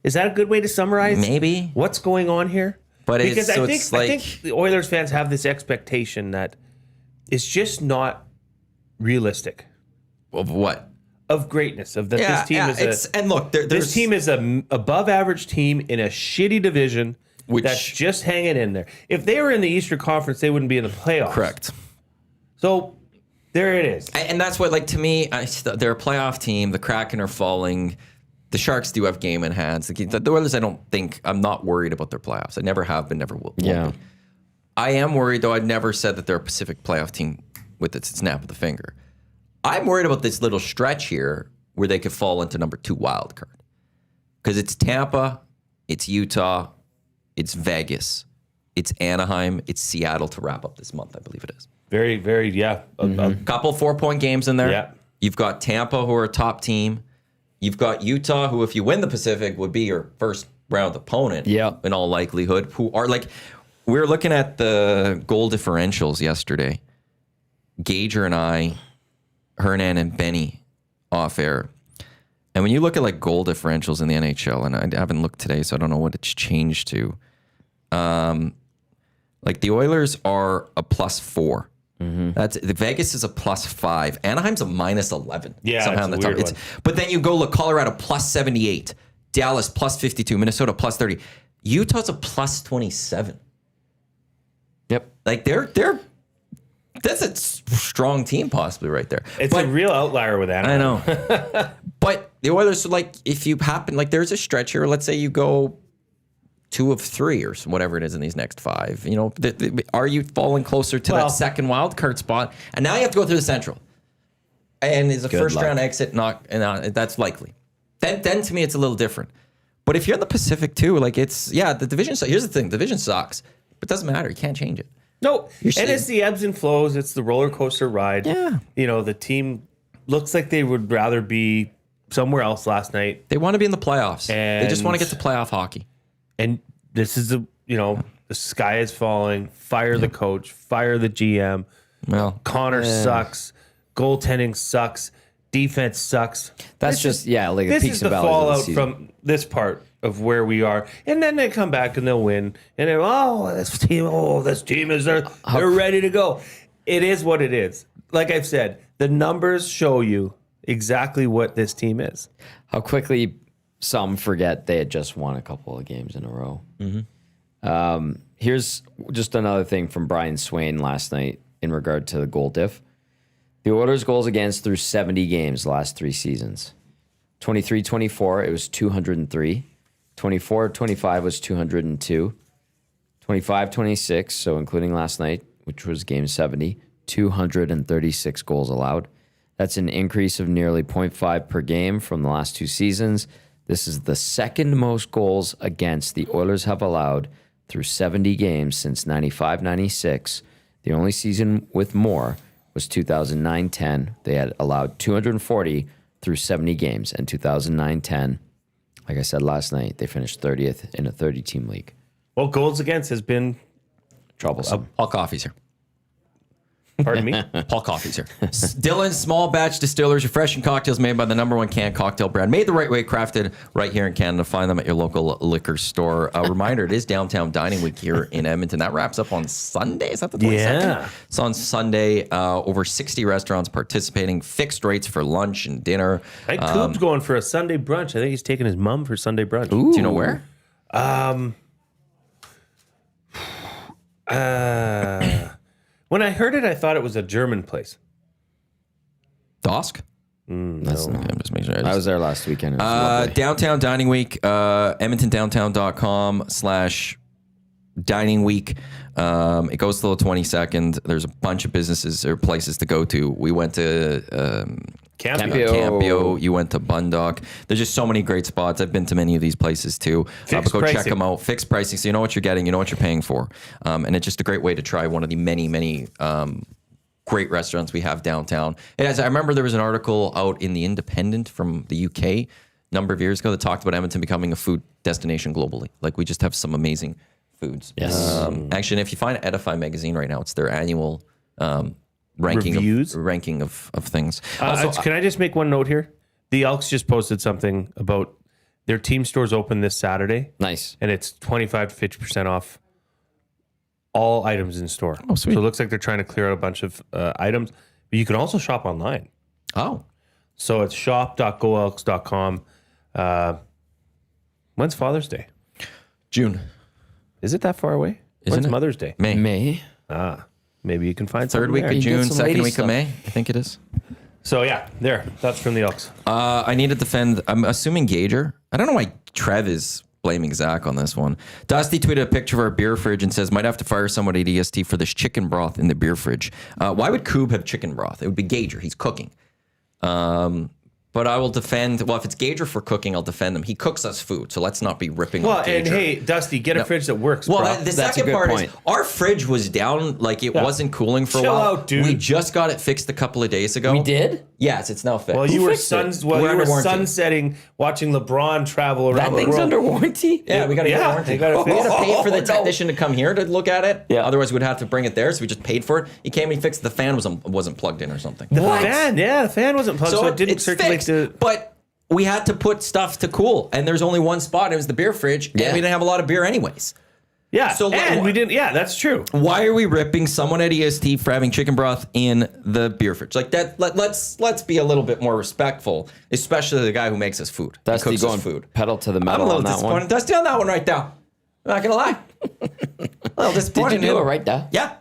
Is that a good way to summarize Maybe. what's going on here? But it's- because so I it's like- think the Oilers fans have this expectation that it's just not realistic Of what? of greatness. Of that this team is and look, this there's team is a above average team in a shitty division Which- that's just hanging in there. If they were in the Eastern Conference, they wouldn't be in the playoffs. correct. So there it is. And that's what, like, to me, they're a playoff team. The Kraken are falling. The Sharks do have game in hands. The Oilers, I'm not worried about their playoffs. I never have been, never will. Yeah. Be. I am worried, though. I'd never said that they're a Pacific playoff team with its snap of the finger. I'm worried about this little stretch here where they could fall into number 2 wild card. Because it's Tampa, it's Utah, it's Vegas, it's Anaheim, it's Seattle to wrap up this month, I believe it is. Very, very, yeah. Couple 4-point games in there. Yeah. You've got Tampa, who are a top team. You've got Utah, who, if you win the Pacific, would be your first round opponent. Yeah. In all likelihood, who are like, we were looking at the goal differentials yesterday. Gager and I, Hernan and Benny off air. And when you look at like goal differentials in the NHL, and I haven't looked today, so I don't know what it's changed to. Like the Oilers are a +4. That's the Vegas is a +5. Anaheim's a -11. Yeah, somehow in it's the a top. weird It's, one. but then you go look +78, Dallas +52, Minnesota +30, Utah's a +27. Yep. Like that's a strong team possibly right there. It's a real outlier with Anaheim. I know. But the Oilers, like, if you happen, like, there's a stretch here. Let's say you go 2 of 3 or whatever it is in these next 5. You know, are you falling closer to that second wild card spot? And now you have to go through the Central. And is a Good first luck. round exit that's likely. Then to me, it's a little different. But if you're in the Pacific too, like the division. Here's the thing: division sucks, but it doesn't matter. You can't change it. No, and saying- it's the ebbs and flows. It's the roller coaster ride. Yeah. You know, the team looks like they would rather be somewhere else last night. They want to be in the playoffs. They just want to get to playoff hockey. And this is the sky is falling. Fire the coach. Fire the GM. Well, Connor sucks. Goaltending sucks. Defense sucks. That's This just like This peaks is and the valleys of the fallout season. from this part of where we are, and then they come back and they'll win, and they're this team is there. They're ready to go. It is what it is. Like I've said, the numbers show you exactly what this team is. How quickly some forget they had just won a couple of games in a row. Here's just another thing from Brian Swain last night in regard to the goal diff. The Oilers' goals against through 70 games the last 3 seasons. 23-24, it was 203. 24-25 was 202. 25-26, so including last night, which was game 70, 236 goals allowed. That's an increase of nearly 0.5 per game from the last 2 seasons. This is the second most goals against the Oilers have allowed through 70 games since 95-96. The only season with more was 2009-10. They had allowed 240 through 70 games. And 2009-10, like I said last night, they finished 30th in a 30-team league. Well, goals against has been, Troublesome. Paul Coffey's here. pardon me, Paul Coffey's here. Dylan's Small Batch Distillers, refreshing cocktails made by the #1 canned cocktail brand, made the right way, crafted right here in Canada. Find them at your local liquor store. A reminder, it is Downtown Dining Week here in Edmonton. That wraps up on Sunday. Is that the 22nd? Yeah. It's on Sunday. Over 60 restaurants participating. Fixed rates for lunch and dinner. I think Coop's going for a Sunday brunch. I think he's taking his mom for Sunday brunch. Do you know where? When I heard it, I thought it was a German place. Dosk? That's Okay, I'm just making sure. I was there last weekend. It was lovely. Downtown Dining Week, edmontondowntown.com/dining week. It goes till the 22nd. There's a bunch of businesses or places to go to. We went to Campio. Campio. You went to Bundock. There's just so many great spots. I've been to many of these places too. But Fixed go check pricing. them out. Fixed pricing, so you know what you're getting. You know what you're paying for. And it's just a great way to try one of the many great restaurants we have downtown. I remember there was an article out in the Independent from the UK a number of years ago that talked about Edmonton becoming a food destination globally. Like, we just have some amazing foods. Yes. Actually, if you find Edify magazine right now, it's their annual ranking Reviews? of things. Can I just make one note here? The Elks just posted something about their team stores open this Saturday, Nice. and it's 25 to 50% off all items in store. Oh, sweet. So it looks like they're trying to clear out a bunch of items, but you can also shop online. Oh, So it's shop.goelks.com. When's Father's Day? June. Is it that far away? Isn't When's it? Mother's Day? May. May. Maybe you can find Third something week there. of You get June, some second lady week stuff. of May, I think it is. So yeah, there. That's from the Elks. I need to defend, I'm assuming Gager. I don't know why Trev is blaming Zach on this one. Dusty tweeted a picture of our beer fridge and says, might have to fire somebody at EST for this chicken broth in the beer fridge. Why would Coob have chicken broth? It would be Gager. He's cooking. But I will defend, well, if it's Gager for cooking, I'll defend him. He cooks us food, so let's not be ripping Well, on Gager. and hey, Dusty, get a fridge that works. Well, bro. the That's a second good part point. is our fridge was down, like it wasn't cooling for Chill a while. out, dude. We just got it fixed a couple of days ago. We did? Yes, it's now fixed. Well, you were fixed it? We're under warranty. sunsetting, watching LeBron travel around That the thing's world. under warranty? Yeah, we got to get Yeah, warranty. they gotta We fix got to pay for the no. technician to come here to look at it. Yeah. Otherwise, we'd have to bring it there. So we just paid for it. He came and he fixed the fan wasn't plugged in or something. The fan wasn't plugged, so it didn't it's circulate fixed, the. but we had to put stuff to cool, and there's only one spot. It was the beer fridge, and Yeah. we didn't have a lot of beer anyways. Yeah, So and what- we didn't. Yeah, that's true. Why are we ripping someone at EST for having chicken broth in the beer fridge? Like that. Let's be a little bit more respectful, especially the guy who makes us food. He Dusty cooks going us food. pedal to the I'm a metal little on that disappointed. one. Dusty on that one right now. I'm not gonna lie. A little disappointed. Did you do dude. it right there? Yeah.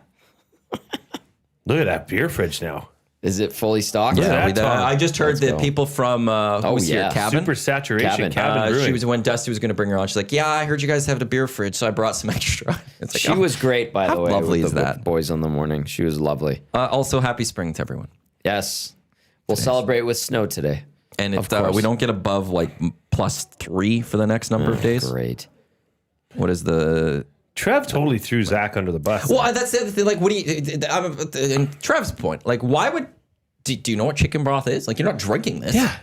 Look at that beer fridge now. Is it fully stocked? Yeah, that, Tom? I just heard Let's that go. people from who was here, yeah. Cabin. Super saturation, Cabin. cabin brewing. She was when Dusty was going to bring her on. She's like, "Yeah, I heard you guys have a beer fridge, so I brought some extra." It's like, She oh. was great, by How the way. lovely with is the that? Boys on the morning. She was lovely. Also, happy spring to everyone. Yes. We'll celebrate with snow today. And if course. we don't get above like +3 for the next number of days, Great. what is the? Trev totally threw Zach under the bus. Well, that's the other thing. Like, what do you? And Trev's point, like, why would? Do you know what chicken broth is? Like, you're not drinking this. Yeah.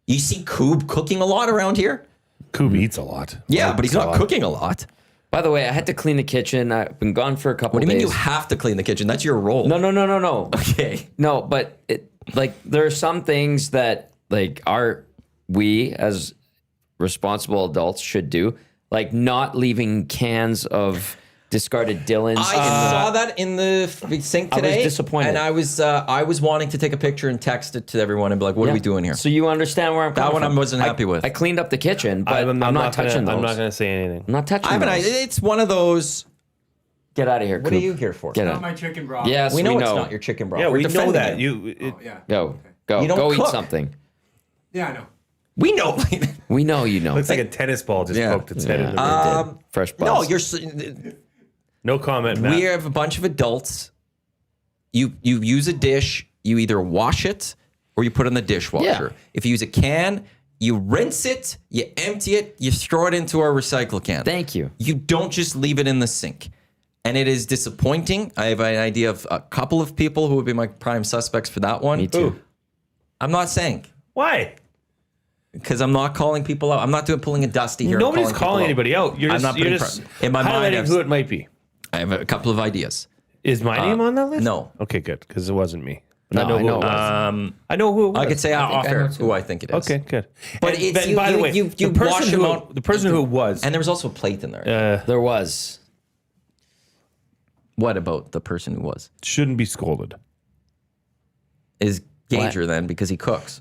You see Coob cooking a lot around here. Coob eats a lot. Yeah, but he's Eats a not lot. cooking a lot. By the way, I had to clean the kitchen. I've been gone for a couple What do you days. mean you have to clean the kitchen? That's your role. No. Okay. No, but there are some things that we as responsible adults should do, like not leaving cans of discarded Dillons. I saw that in the sink today. I was disappointed. And I was wanting to take a picture and text it to everyone and be like, what are we doing here? So you understand where I'm coming That one from. I wasn't happy with. I cleaned up the kitchen, but I'm not touching those. I'm not going to say anything. I'm not touching those. It's one of those. Get out of here, What are you here for? Get Not out. my chicken broth. Yes, We know it's not your chicken broth. Yeah, We're we know defending that. it. Yeah. Go You don't eat cook. something. Yeah, I know. We know. We know you know. Looks like a tennis ball just Yeah. poked its head in the rim. Fresh no, buzz. No comment, Matt. we have a bunch of adults. You use a dish, you either wash it or you put it in the dishwasher. Yeah. If you use a can, you rinse it, you empty it, you throw it into our recycle can. Thank you. You don't just leave it in the sink. And it is disappointing. I have an idea of a couple of people who would be my prime suspects for that one. Me too. Ooh. I'm not saying, Why? because I'm not calling people out. I'm not pulling a Dusty here. Nobody's people calling out. anybody out. You're I'm just, not you're putting just in my mind, highlighting who it might be. I have a couple of ideas. Is my name on that list? No. Okay, good, because it wasn't me. No, I know I who know it it was. I know who it was. I could say off I know air too. who I think it is. Okay, good. But And it's then, you- by the you- way, you the person wash them who out. the person who it was. And there was also a plate in there. There was. What about the person who was? Shouldn't be scolded. Is Gager then because he cooks?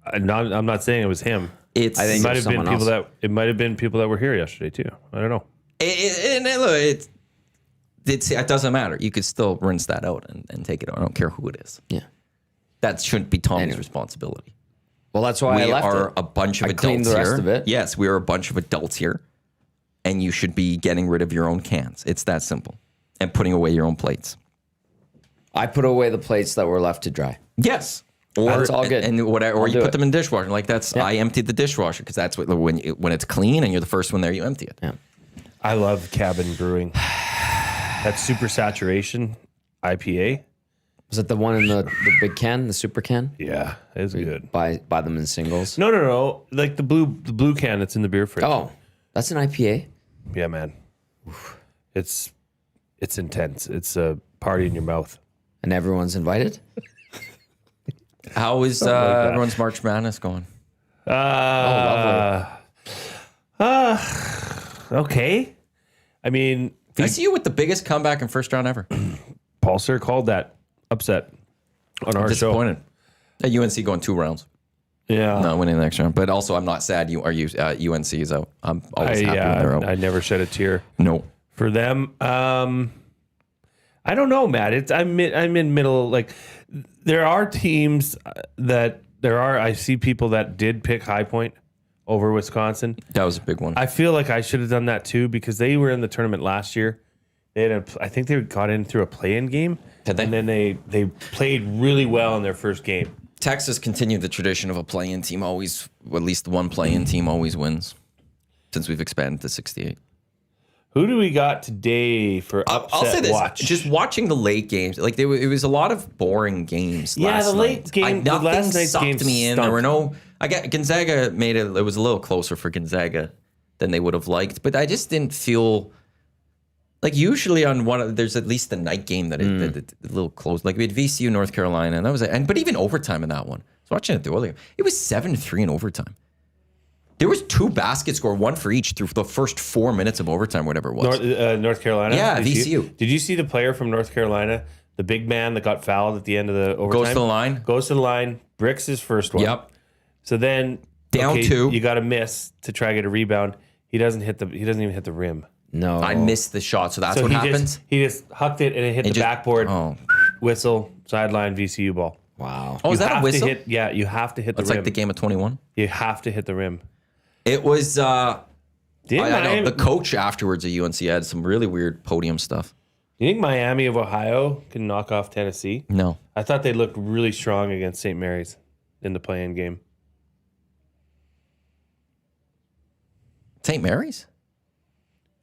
I'm not saying it was him. It's I think It might was have been someone people else. that it might have been people that were here yesterday too. I don't know. it doesn't matter. You could still rinse that out and take it out. I don't care who it is. Yeah. That shouldn't be Tommy's Anyway. responsibility. Well, that's why I We left are it. a bunch of I adults cleaned the rest here. of it. Yes, we are a bunch of adults here, and you should be getting rid of your own cans. It's that simple, and putting away your own plates. I put away the plates that were left to dry. Yes. Or That's all good. and whatever, or I'll you do put it. them in dishwasher. Like that's I emptied the dishwasher because that's what when it's clean and you're the first one there, you empty it. Yeah. I love Cabin Brewing. That super saturation IPA. Was it the one in the big can, the super can? Yeah, it's good. Buy them in singles. No. Like the blue can that's in the beer fridge. Oh, that's an IPA. Yeah, man. It's intense. It's a party in your mouth. And everyone's invited? How is that. everyone's March Madness going? Okay. I mean, VCU with the biggest comeback in first round ever. Paul Sir called that upset on our show. Disappointed. At UNC going 2 rounds. Yeah. Not winning the next round. But also, I'm not sad. UNC is out. I'm always happy when they're out. I never shed a tear No. for them. I don't know, Matt. I'm in middle. Like there are teams I see people that did pick High Point over Wisconsin. That was a big one. I feel like I should have done that too because they were in the tournament last year. I think they got in through a play-in game. Did they? And then they played really well in their first game. Texas continued the tradition of a play-in team always, at least one play-in team always wins since we've expanded to 68. Who do we got today for upset I'll say this: watch? just watching the late games, like it was a lot of boring games. Yeah, last the late night. game- the nothing last night's sucked game me in. stunk. There were no. I got Gonzaga made it. It was a little closer for Gonzaga than they would have liked, but I just didn't feel like usually on there's at least the night game that it a little close. Like we had VCU North Carolina, and that was it. But even overtime in that one. I was watching it the earlier. It was 7-3 in overtime. There was 2 baskets scored, one for each through the first 4 minutes of overtime, whatever it was. North Carolina? Yeah, VCU. Did you see the player from North Carolina, the big man that got fouled at the end of the overtime? Goes to the line. Goes to the line, bricks his first one. Yep. So then Down 2. You got to miss to try to get a rebound. He doesn't even hit the rim. No. I missed the shot, so that's So what he happens. he just hucked it and it hit the just- backboard. Oh. Whistle, sideline, VCU ball. Wow. Oh, is You that a have to whistle? you have to hit the It's rim. like the game of 21. You have to hit the rim. It was. Do you I know think the coach afterwards at UNC had some really weird podium stuff. you think Miami of Ohio can knock off Tennessee? No, I thought they looked really strong against St. Mary's in the play-in game. St. Mary's.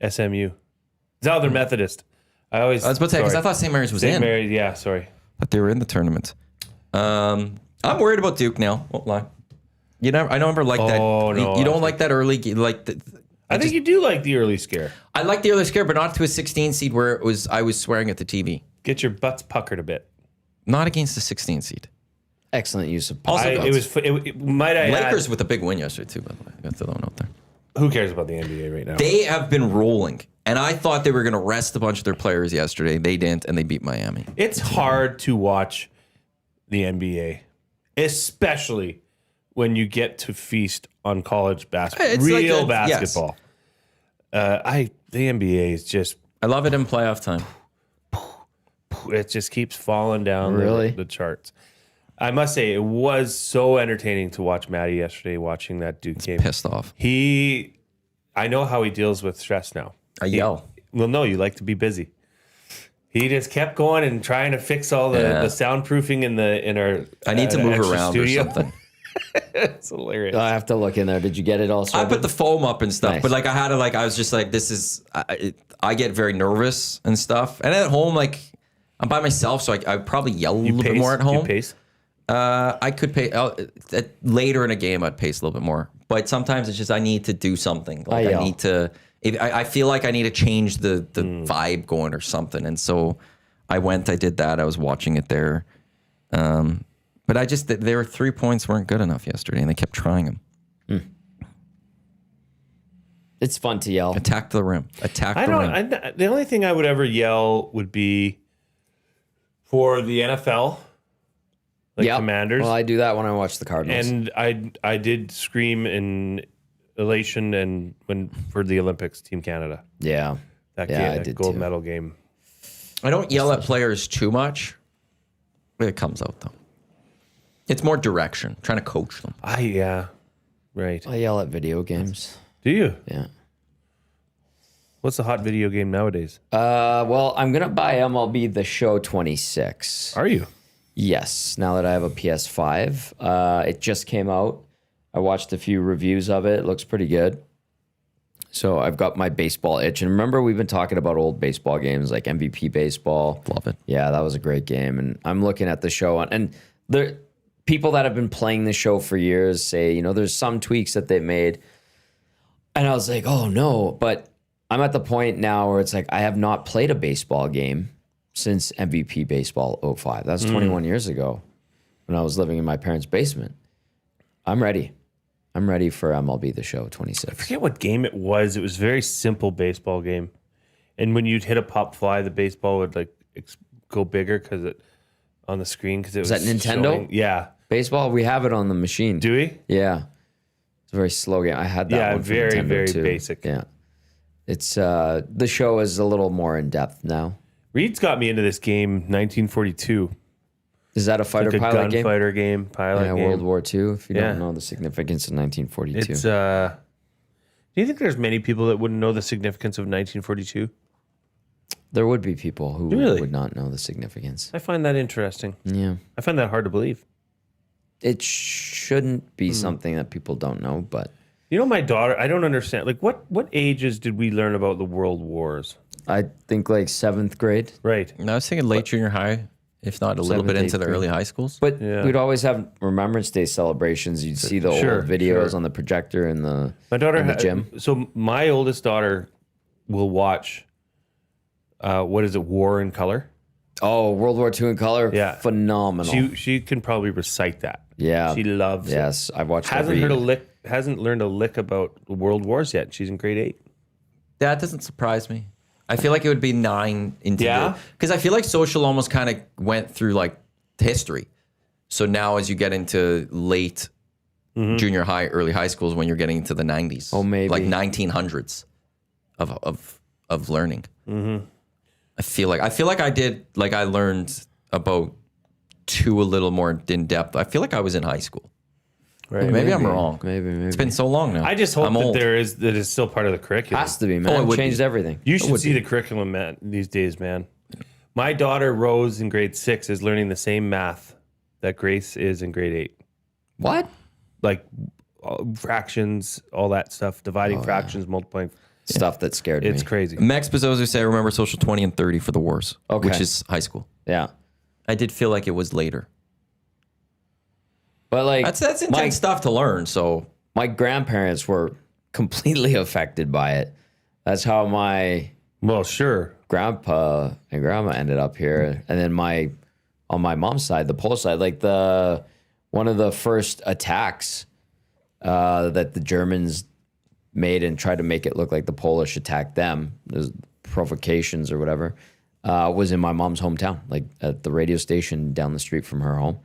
SMU. No, they're Methodist. I was about to say because I thought St. Mary's was St. in, Mary's. Yeah, sorry. but they were in the tournament. I'm worried about Duke now. Won't lie. I never liked that. Oh, no. You don't like that early. I think you do like the early scare. I like the early scare, but not to a 16 seed where I was swearing at the TV. Get your butts puckered a bit. Not against the 16 seed. Excellent use of Also, Might I Lakers add, with a big win yesterday too. By the way, I got to throw that one out there. who cares about the NBA right now? They have been rolling, and I thought they were going to rest a bunch of their players yesterday. They didn't, and they beat Miami. It's hard to watch the NBA, especially when you get to feast on college basketball, It's like real yes. basketball. The NBA is just, I love it in playoff time. it just keeps falling down Really? the charts. I must say, it was so entertaining to watch Matty yesterday watching that Duke game. Pissed off. I know how he deals with stress now. I yell. Well, no, you like to be busy. He just kept going and trying to fix all the soundproofing in our. I need to move extra around studio. or something. It's hilarious. I have to look in there. Did you get it all I sorted? put the foam up and stuff, Nice. but like I had to I was just like, this is. I get very nervous and stuff, and at home I'm by myself, so I probably yell a little bit more at Do you home. pace? I could pay later in a game. I'd pace a little bit more, but sometimes it's just I need to do something. Like I yell. need to. I feel like I need to change the vibe going or something, and so I went. I did that. I was watching it there, but their 3 points weren't good enough yesterday, and they kept trying them. It's fun to yell. Attack the rim. Attack the rim. The only thing I would ever yell would be for the NFL, like Yep. Commanders. Well, I do that when I watch the Cardinals. And I did scream in elation and when for the Olympics, Team Canada. yeah. That Yeah, game, I that did gold too. medal game. I don't yell at players too much, but it comes out though. It's more direction, trying to coach them. Right. I yell at video games. Do you? Yeah. What's the hot video game nowadays? Well, I'm gonna buy MLB The Show 26. Are you? Yes. Now that I have a PS5, it just came out. I watched a few reviews of it. It looks pretty good. So I've got my baseball itch. And remember, we've been talking about old baseball games like MVP Baseball. Love it. Yeah, that was a great game. And I'm looking at the show, and the people that have been playing the show for years say, there's some tweaks that they've made. And I was like, oh no. But I'm at the point now where it's like, I have not played a baseball game since MVP Baseball 05. That's 21 years ago when I was living in my parents' basement. I'm ready. I'm ready for MLB The Show 26. I forget what game it was. It was a very simple baseball game. And when you'd hit a pop fly, the baseball would go bigger on the screen because it was that Nintendo? showing- Yeah. Baseball, we have it on the machine. Do we? Yeah. It's a very slow game. I had that Yeah, one for very, Nintendo very too. basic. Yeah. It's the show is a little more in depth now. Reed's got me into this game, 1942. Is that a fighter Like a pilot game? gunfighter game, pilot Yeah, game. World War II, if you Yeah. don't know the significance of 1942. It's do you think there's many people that wouldn't know the significance of 1942? There would be people who Really? would not know the significance. I find that interesting. Yeah. I find that hard to believe. It shouldn't be something that people don't know, but My daughter, I don't understand. Like, what ages did we learn about the world wars? I think like 7th grade. Right. And I was thinking late junior high, if not a little bit Seventh, into the eighth early high schools. But Yeah. we'd always have Remembrance Day celebrations. You'd see the Sure, old videos sure. on the projector in the My gym. So my oldest daughter will watch. What is it? War in Color. Oh, World War II in color. Yeah. Phenomenal. She can probably recite that. Yeah. She loves it. Yes, I've watched Hasn't learned a lick about the world wars yet. She's in grade 8. That doesn't surprise me. I feel like it would be 9 into Yeah? because I feel like social almost kind of went through history. So now as you get into late junior high, early high schools, when you're getting into the 90s. Oh, maybe. Like 1900s of learning. Mm-hmm. I feel like I did, I learned about 2 a little more in depth. I feel like I was in high school. Right. Maybe I'm wrong. Maybe. It's been so long now. I just hope I'm that old. that is still part of the curriculum. Has to be, Oh, man. it would Changed be. everything. You should see the curriculum, man, these days, man. My daughter Rose in grade 6 is learning the same math that Grace is in grade 8. What? Like fractions, all that stuff, dividing fractions, multiplying. Stuff that scared It's me. crazy. Max Bezos say remember social 20 and 30 for the wars, Okay. which is high school. Yeah. I did feel like it was later. But That's intense stuff to learn. So my grandparents were completely affected by it. That's how my Well, sure. grandpa and grandma ended up here, and then on my mom's side, the Polish side, like one of the first attacks that the Germans made and tried to make it look like the Polish attacked them, those provocations or whatever, was in my mom's hometown, like at the radio station down the street from her home.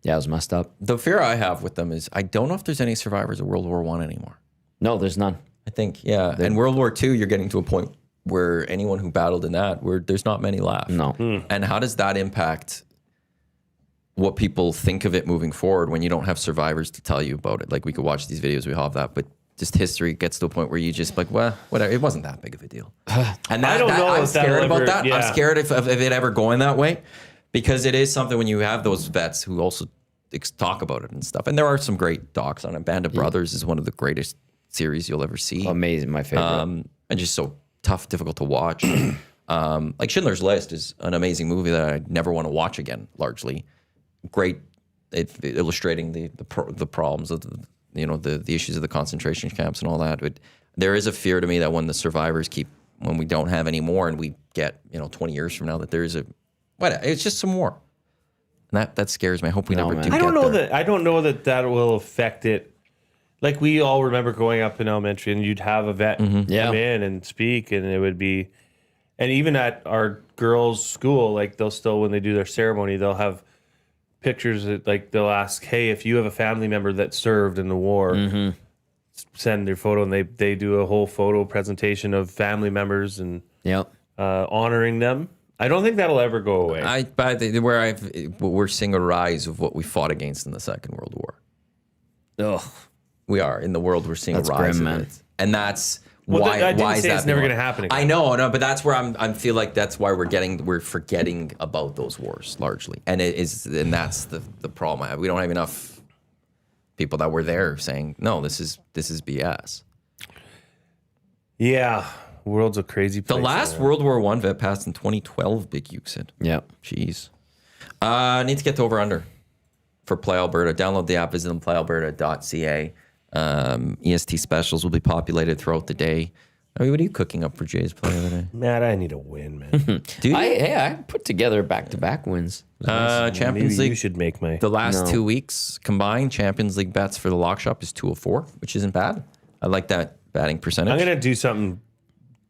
Yeah, it was messed up. The fear I have with them is I don't know if there's any survivors of World War I anymore. No, there's none. I think, yeah. And World War II, you're getting to a point where anyone who battled in that, where there's not many left. No. And how does that impact what people think of it moving forward when you don't have survivors to tell you about it? Like, we could watch these videos, we have that, but just history gets to a point where you just like, well, whatever. It wasn't that big of a deal. And I don't know I'm if scared that'll about ever- that. yeah. I'm scared of it ever going that way, because it is something when you have those vets who also talk about it and stuff. And there are some great docs on it. Band of Brothers is one of the greatest series you'll ever see. Amazing, my favorite. And just so tough, difficult to watch. Like Schindler's List is an amazing movie that I never want to watch again. Largely, great, illustrating the problems of the issues of the concentration camps and all that. But there is a fear to me that when the survivors when we don't have any more, and we get 20 years from now, that there is it's just some more, and that scares me. I hope we never do. I don't get know there. that. I don't know that will affect it. Like, we all remember growing up in elementary, and you'd have a vet Yeah. come in and speak, and it would be, and even at our girls' school, like, they'll still, when they do their ceremony, they'll have pictures that, like, they'll ask, hey, if you have a family member that served in the war, send their photo, and they do a whole photo presentation of family members and Yep. honoring them. I don't think that'll ever go away. We're seeing a rise of what we fought against in the Second World War. Ugh. We are in the world. We're seeing That's a rise grim, of man. it, and that's Well, why. I didn't why is say that it's never being- gonna happen again. I know, but that's where I feel like that's why we're forgetting about those wars largely, and that's the problem I have. We don't have enough people that were there saying, no, this is BS. Yeah, world's a crazy place. The last World War I vet passed in 2012. Big Uke said. Yep. Jeez. Need to get to over under for Play Alberta. Download the app. Visit them playalberta.ca. EST specials will be populated throughout the day. I mean, what are you cooking up for Jay's play of the day? Matt, I need a win, man. Do you? I put together back-to-back wins. Champions Maybe League. you should make my. The last 2 weeks combined, Champions League bets for the lock shop is 204, which isn't bad. I like that batting percentage. I'm gonna do something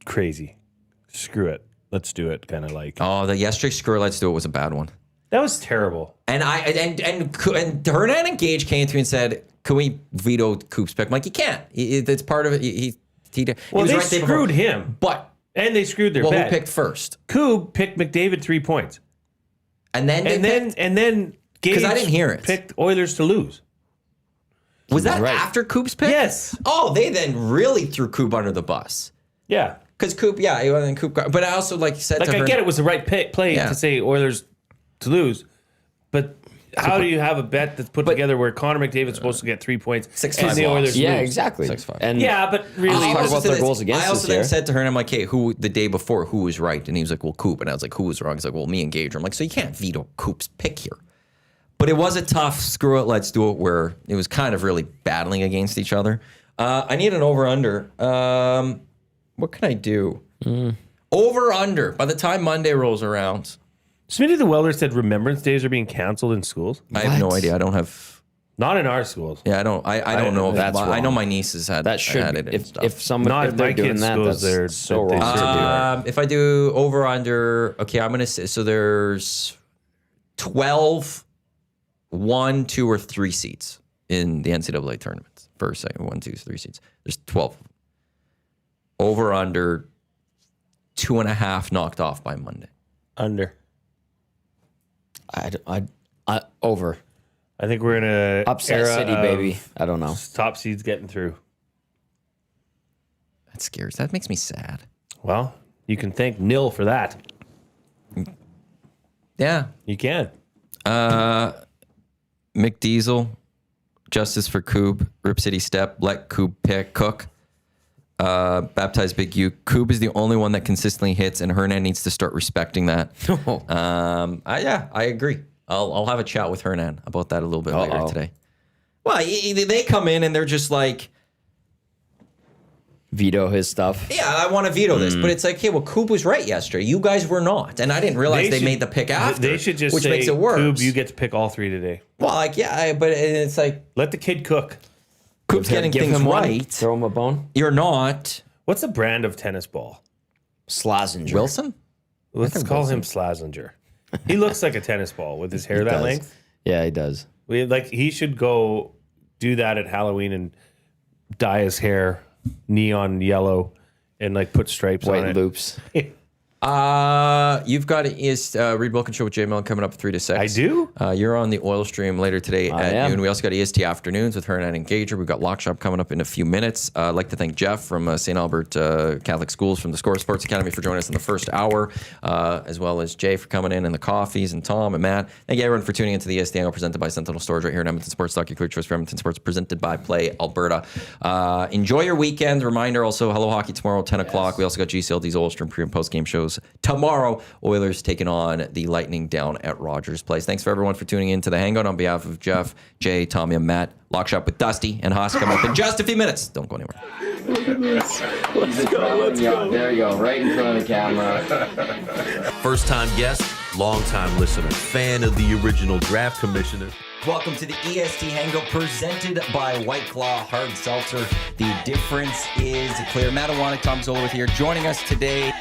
crazy. Screw it. Let's do it. Kind of like Oh, the yesterday Screw Let's Do It was a bad one. that was terrible. And Hernan and Gage came to me and said, "Can we veto Coop's pick?" I'm like, "You can't. It's part of it." He Well, was they right there before. screwed him, But and they screwed their who bet. picked first? Coob picked McDavid 3 points, And then and then Gage 'Cause I didn't hear it. picked Oilers to lose. was that right. after Coop's pick? Yes. Oh, they then really threw Coop under the bus. Yeah, Because Coop, yeah, and Coop got, but I also like said like to I her, get it was the right play Yeah. to say Oilers to lose, but how do you have a bet that's put together where Connor McDavid's supposed to get 3 points 6-5 and the loss. Oilers Yeah, lose? exactly. 6-5. And Yeah, but really, talk also about said their this- goals against I also this then year. said to her, and I'm like, "Hey, who the day before? Who was right?" And he was like, "Well, Coop." And I was like, "Who was wrong?" He's like, "Well, me and Gage." I'm like, "So you can't veto Coop's pick here." But it was a tough screw it, let's do it, where it was kind of really battling against each other. I need an over under. What can I do? Over under. By the time Monday rolls around, Smitty the Welder said Remembrance Days are being canceled in schools. I have no What? idea. I don't have. Not in our schools. Yeah, I don't. I don't know. If That's I know wrong. my nieces had that should had it. And if stuff. if someone Not if they're my doing kids' that, schools, that's they're- so they wrong. should do If I do over under, okay, I'm gonna say so. There's 12, 1, 2, or 3 seats in the NCAA tournaments. First, second, 1, 2, 3 seats. There's 12. Over under 2.5 knocked off by Monday. Under. I over I think we're in a upset era city, of baby. I don't know. top seeds getting through. That scares. That makes me sad. Well, you can thank Nil for that. Yeah. You can. McDiesel, Justice for Coob, Rip City Step, let Coob pick, cook. Baptized Big U. Coob is the only one that consistently hits, and Hernan needs to start respecting that. I agree. I'll have a chat with Hernan about that a little bit later today. Well, they come in and they're just like, veto his stuff. Yeah, I want to veto this, but it's like, hey, well, Coop was right yesterday. You guys were not, and I didn't realize they made the pick after. They should just which say, makes it worse. Coop, you get to pick all 3 today. Well, like, yeah, but it's like Let the kid cook. Coop's getting Give things him one. right. Throw him a bone. You're not. What's the brand of tennis ball? Slazenger. Wilson? Let's call him Slazenger. He looks like a tennis ball with his hair that does. length. Yeah, he does. He should go do that at Halloween and dye his hair neon yellow and like put stripes on White it. loops. You've got Reed Wilkins Show with Jay Milne coming up 3 to 6. I do? You're on the oil stream later today at noon. We also got EST Afternoons with her and Engager. We've got Lock Shop coming up in a few minutes. I'd like to thank Jeff from St. Albert Catholic Schools from the Score Sports Academy for joining us in the first hour, as well as Jay for coming in and the coffees, and Tom and Matt. Thank you everyone for tuning into the EST Hangout presented by Sentinel Storage right here in Edmonton Sports Talk, your clear choice for Edmonton Sports, presented by Play Alberta. Enjoy your weekend. Reminder also, Hello Hockey tomorrow, 10 o'clock. We also got GCLD's oil stream pre and post game shows tomorrow. Oilers taking on the Lightning down at Rogers Place. Thanks for everyone for tuning in to the Hangout. On behalf of Jeff, Jay, Tommy, and Matt, Lock Shop with Dusty and Haas come up in just a few minutes. Don't go anywhere. Let's go. There you go, right in front of the camera. First-time guest, long-time listener, fan of the original draft commissioner. Welcome to the EST Hangout presented by White Claw Hard Seltzer. The difference is clear. Matt Iwanyk, Tom Zola with here, joining us today.